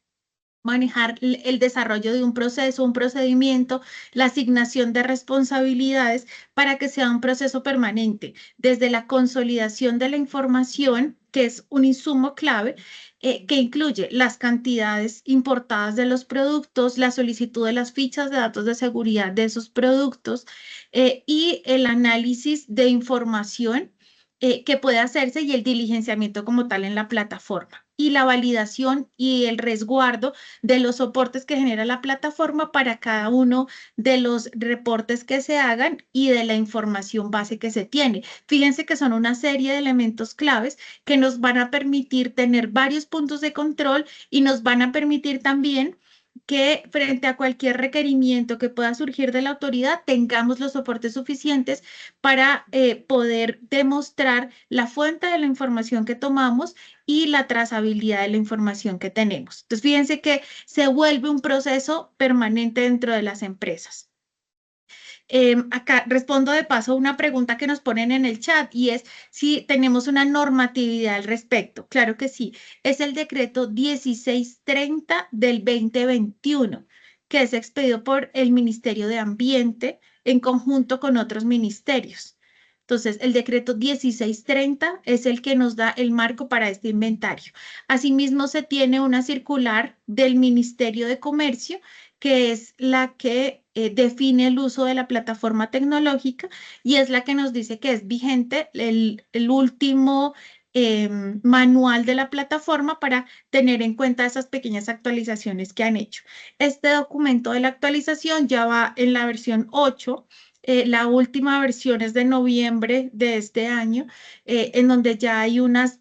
manejar el desarrollo de un proceso, un procedimiento, la asignación de responsabilidades para que sea un proceso permanente, desde la consolidación de la información, que es un insumo clave, que incluye las cantidades importadas de los productos, la solicitud de las fichas de datos de seguridad de esos productos y el análisis de información que puede hacerse y el diligenciamiento como tal en la plataforma y la validación y el resguardo de los soportes que genera la plataforma para cada uno de los reportes que se hagan y de la información base que se tiene. Fíjense que son una serie de elementos claves que nos van a permitir tener varios puntos de control y nos van a permitir también que frente a cualquier requerimiento que pueda surgir de la autoridad tengamos los soportes suficientes para poder demostrar la fuente de la información que tomamos y la trazabilidad de la información que tenemos. Entonces, fíjense que se vuelve un proceso permanente dentro de las empresas. Acá respondo de paso a una pregunta que nos ponen en el chat y es si tenemos una normatividad al respecto. Claro que sí, es el decreto 1630 del 2021, que es expedido por el Ministerio de Ambiente en conjunto con otros ministerios. Entonces, el decreto 1630 es el que nos da el marco para este inventario. Asimismo, se tiene una circular del Ministerio de Comercio, que es la que define el uso de la plataforma tecnológica y es la que nos dice que es vigente el último manual de la plataforma para tener en cuenta esas pequeñas actualizaciones que han hecho. Este documento de la actualización ya va en la versión 8. La última versión es de noviembre de este año, en donde ya hay unas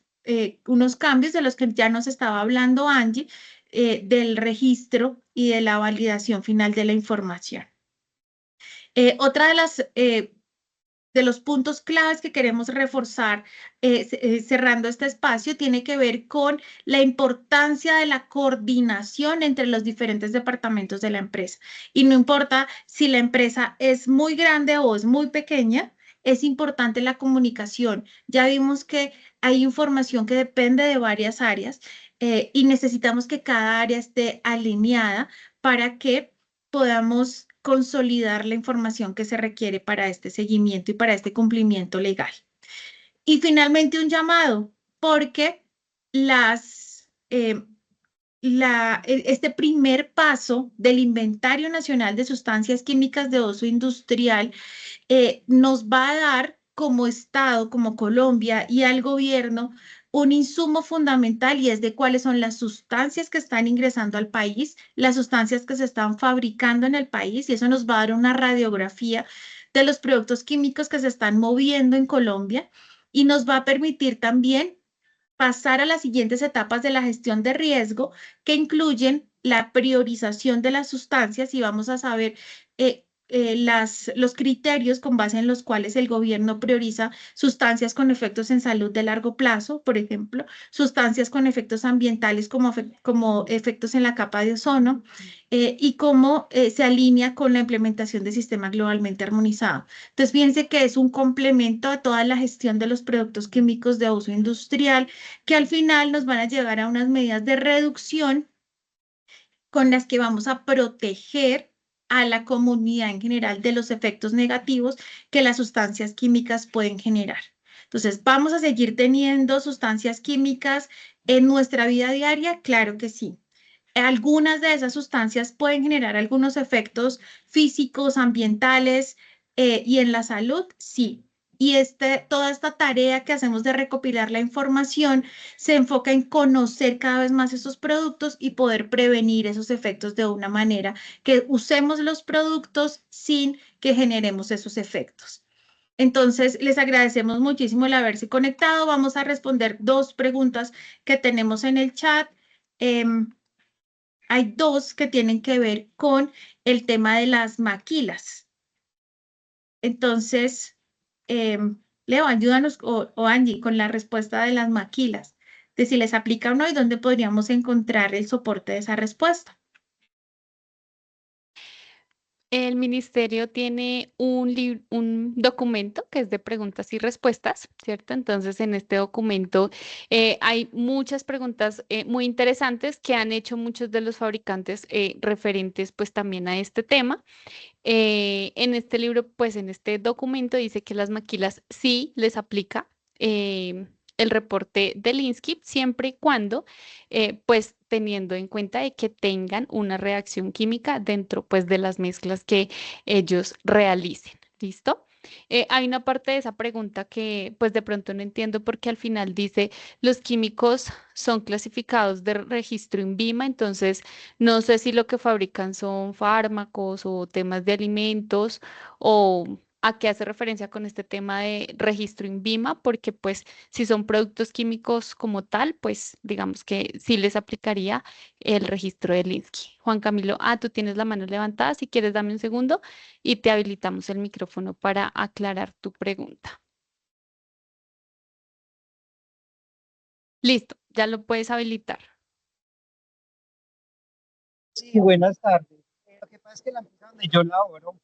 unos cambios de los que ya nos estaba hablando Angie, del registro y de la validación final de la información. Otra de de los puntos claves que queremos reforzar cerrando este espacio tiene que ver con la importancia de la coordinación entre los diferentes departamentos de la empresa. Y no importa si la empresa es muy grande o es muy pequeña, es importante la comunicación. Ya vimos que hay información que depende de varias áreas y necesitamos que cada área esté alineada para que podamos consolidar la información que se requiere para este seguimiento y para este cumplimiento legal. Y finalmente un llamado, porque este primer paso del Inventario Nacional de Sustancias Químicas de Uso Industrial nos va a dar como Estado, como Colombia y al gobierno un insumo fundamental y es de cuáles son las sustancias que están ingresando al país, las sustancias que se están fabricando en el país y eso nos va a dar una radiografía de los productos químicos que se están moviendo en Colombia y nos va a permitir también pasar a las siguientes etapas de la gestión de riesgo que incluyen la priorización de las sustancias y vamos a saber los criterios con base en los cuales el gobierno prioriza sustancias con efectos en salud de largo plazo, por ejemplo, sustancias con efectos ambientales como efectos en la capa de ozono y cómo se alinea con la implementación del sistema globalmente armonizado. Entonces, fíjense que es un complemento a toda la gestión de los productos químicos de uso industrial que al final nos van a llevar a unas medidas de reducción con las que vamos a proteger a la comunidad en general de los efectos negativos que las sustancias químicas pueden generar. Entonces, ¿vamos a seguir teniendo sustancias químicas en nuestra vida diaria? Claro que sí. Algunas de esas sustancias pueden generar algunos efectos físicos, ambientales y en la salud, sí. Y toda esta tarea que hacemos de recopilar la información se enfoca en conocer cada vez más esos productos y poder prevenir esos efectos de una manera que usemos los productos sin que generemos esos efectos. Entonces, les agradecemos muchísimo el haberse conectado. Vamos a responder dos preguntas que tenemos en el chat. Hay dos que tienen que ver con el tema de las maquilas. Entonces, Leo, ayúdanos o Angie con la respuesta de las maquilas, de si les aplica o no y dónde podríamos encontrar el soporte de esa respuesta. El ministerio tiene un documento que es de preguntas y respuestas, ¿cierto? Entonces, en este documento hay muchas preguntas muy interesantes que han hecho muchos de los fabricantes referentes pues también a este tema. En este libro, pues en este documento dice que las maquilas sí les aplica el reporte del INSCIP siempre y cuando, pues teniendo en cuenta de que tengan una reacción química dentro pues de las mezclas que ellos realicen. ¿Listo? Hay una parte de esa pregunta que pues de pronto no entiendo porque al final dice los químicos son clasificados de registro INVIMA, entonces no sé si lo que fabrican son fármacos o temas de alimentos o a qué hace referencia con este tema de registro INVIMA, porque pues si son productos químicos como tal, pues digamos que sí les aplicaría el registro del INSCI. Juan Camilo, tú tienes la mano levantada, si quieres dame un segundo y te habilitamos el micrófono para aclarar tu pregunta. Listo, ya lo puedes habilitar. Sí, buenas tardes. Lo que pasa es que la empresa donde yo laboro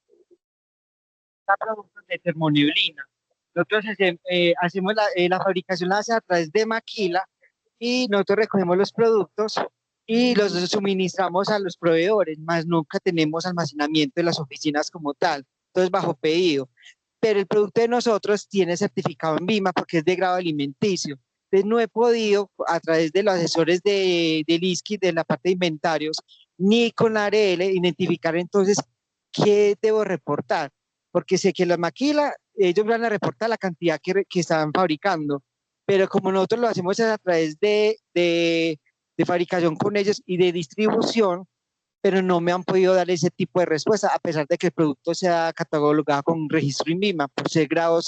da productos de termoneblina. Nosotros hacemos la fabricación la hacen a través de maquila y nosotros recogemos los productos y los suministramos a los proveedores, más nunca tenemos almacenamiento en las oficinas como tal, entonces bajo pedido. Pero el producto de nosotros tiene certificado en BIMA porque es de grado alimenticio. Entonces no he podido, a través de los asesores del ISCI, de la parte de inventarios, ni con la ARL, identificar entonces qué debo reportar. Porque sé que la maquila, ellos van a reportar la cantidad que estaban fabricando, pero como nosotros lo hacemos a través de fabricación con ellos y de distribución, pero no me han podido dar ese tipo de respuesta, a pesar de que el producto sea catalogado con registro INVIMA, por ser grados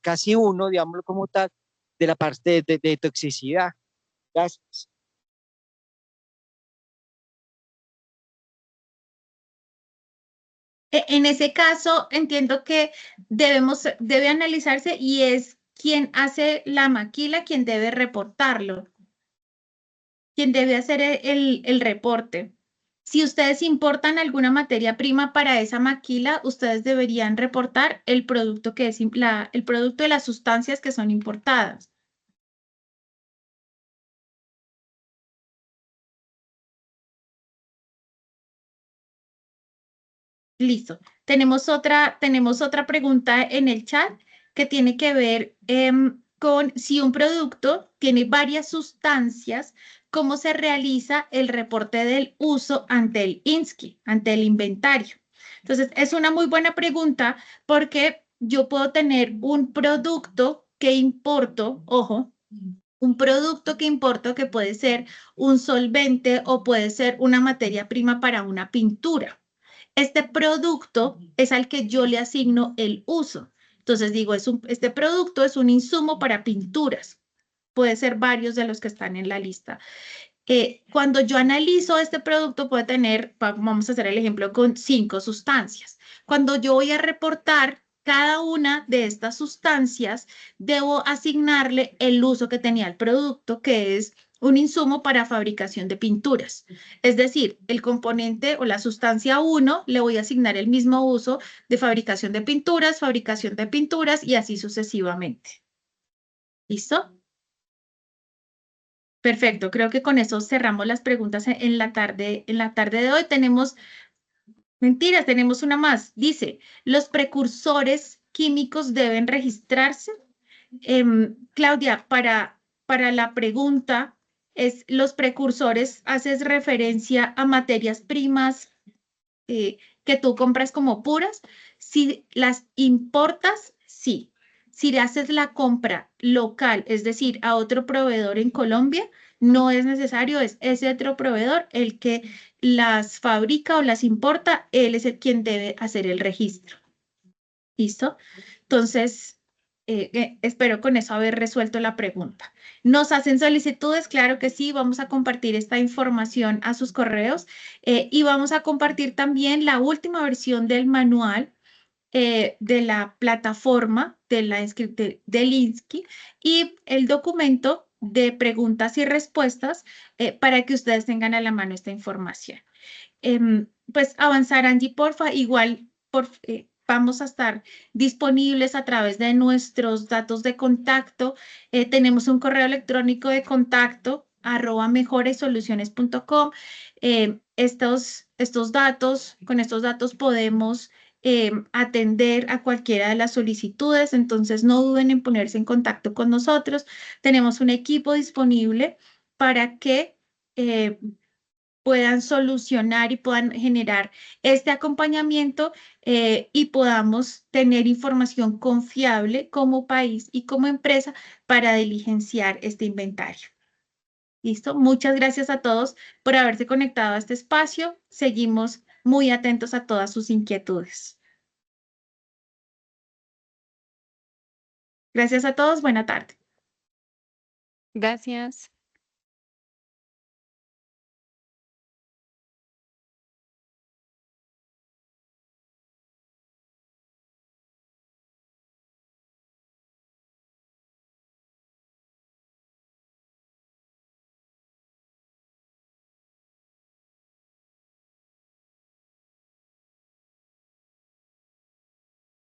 casi 1, digámoslo como tal, la parte de toxicidad. Gracias. En ese caso, entiendo que debe analizarse y es quien hace la maquila quien debe reportarlo, quien debe hacer el reporte. Si ustedes importan alguna materia prima para esa maquila, ustedes deberían reportar el producto que es el producto de las sustancias que son importadas. Listo. Tenemos otra pregunta en el chat que tiene que ver con si un producto tiene varias sustancias, ¿cómo se realiza el reporte del uso ante el INSCI, ante el inventario? Entonces, es una muy buena pregunta porque yo puedo tener un producto que importo, ojo, un producto que importo que puede ser un solvente o puede ser una materia prima para una pintura. Este producto es al que yo le asigno el uso. Entonces digo, este producto es un insumo para pinturas. Puede ser varios de los que están en la lista. Cuando yo analizo este producto, puede tener, vamos a hacer el ejemplo con 5 sustancias. Cuando yo voy a reportar cada una de estas sustancias, debo asignarle el uso que tenía el producto, que es un insumo para fabricación de pinturas. Es decir, el componente o la sustancia 1 le voy a asignar el mismo uso de fabricación de pinturas y así sucesivamente. ¿Listo? Perfecto, creo que con eso cerramos las preguntas en la tarde de hoy. Tenemos una más. Dice, ¿los precursores químicos deben registrarse? Claudia, para la pregunta, los precursores, ¿haces referencia a materias primas que tú compras como puras? Si las importas, sí. Si haces la compra local, es decir, a otro proveedor en Colombia, no es necesario, es ese otro proveedor el que las fabrica o las importa, él es el quien debe hacer el registro. ¿Listo? Entonces, espero con eso haber resuelto la pregunta. ¿Nos hacen solicitudes? Claro que sí, vamos a compartir esta información a sus correos y vamos a compartir también la última versión del manual de la plataforma del INSCI y el documento de preguntas y respuestas para que ustedes tengan a la mano esta información. Pues avanzar, Angie, porfa, igual vamos a estar disponibles a través de nuestros datos de contacto. Tenemos un correo electrónico de contacto @mejoresoluciones.com. Con estos datos podemos atender a cualquiera de las solicitudes, entonces no duden en ponerse en contacto con nosotros. Tenemos un equipo disponible para que puedan solucionar y puedan generar este acompañamiento y podamos tener información confiable como país y como empresa para diligenciar este inventario. ¿Listo? Muchas gracias a todos por haberse conectado a este espacio. Seguimos muy atentos a todas sus inquietudes. Gracias a todos. Buena tarde. Gracias.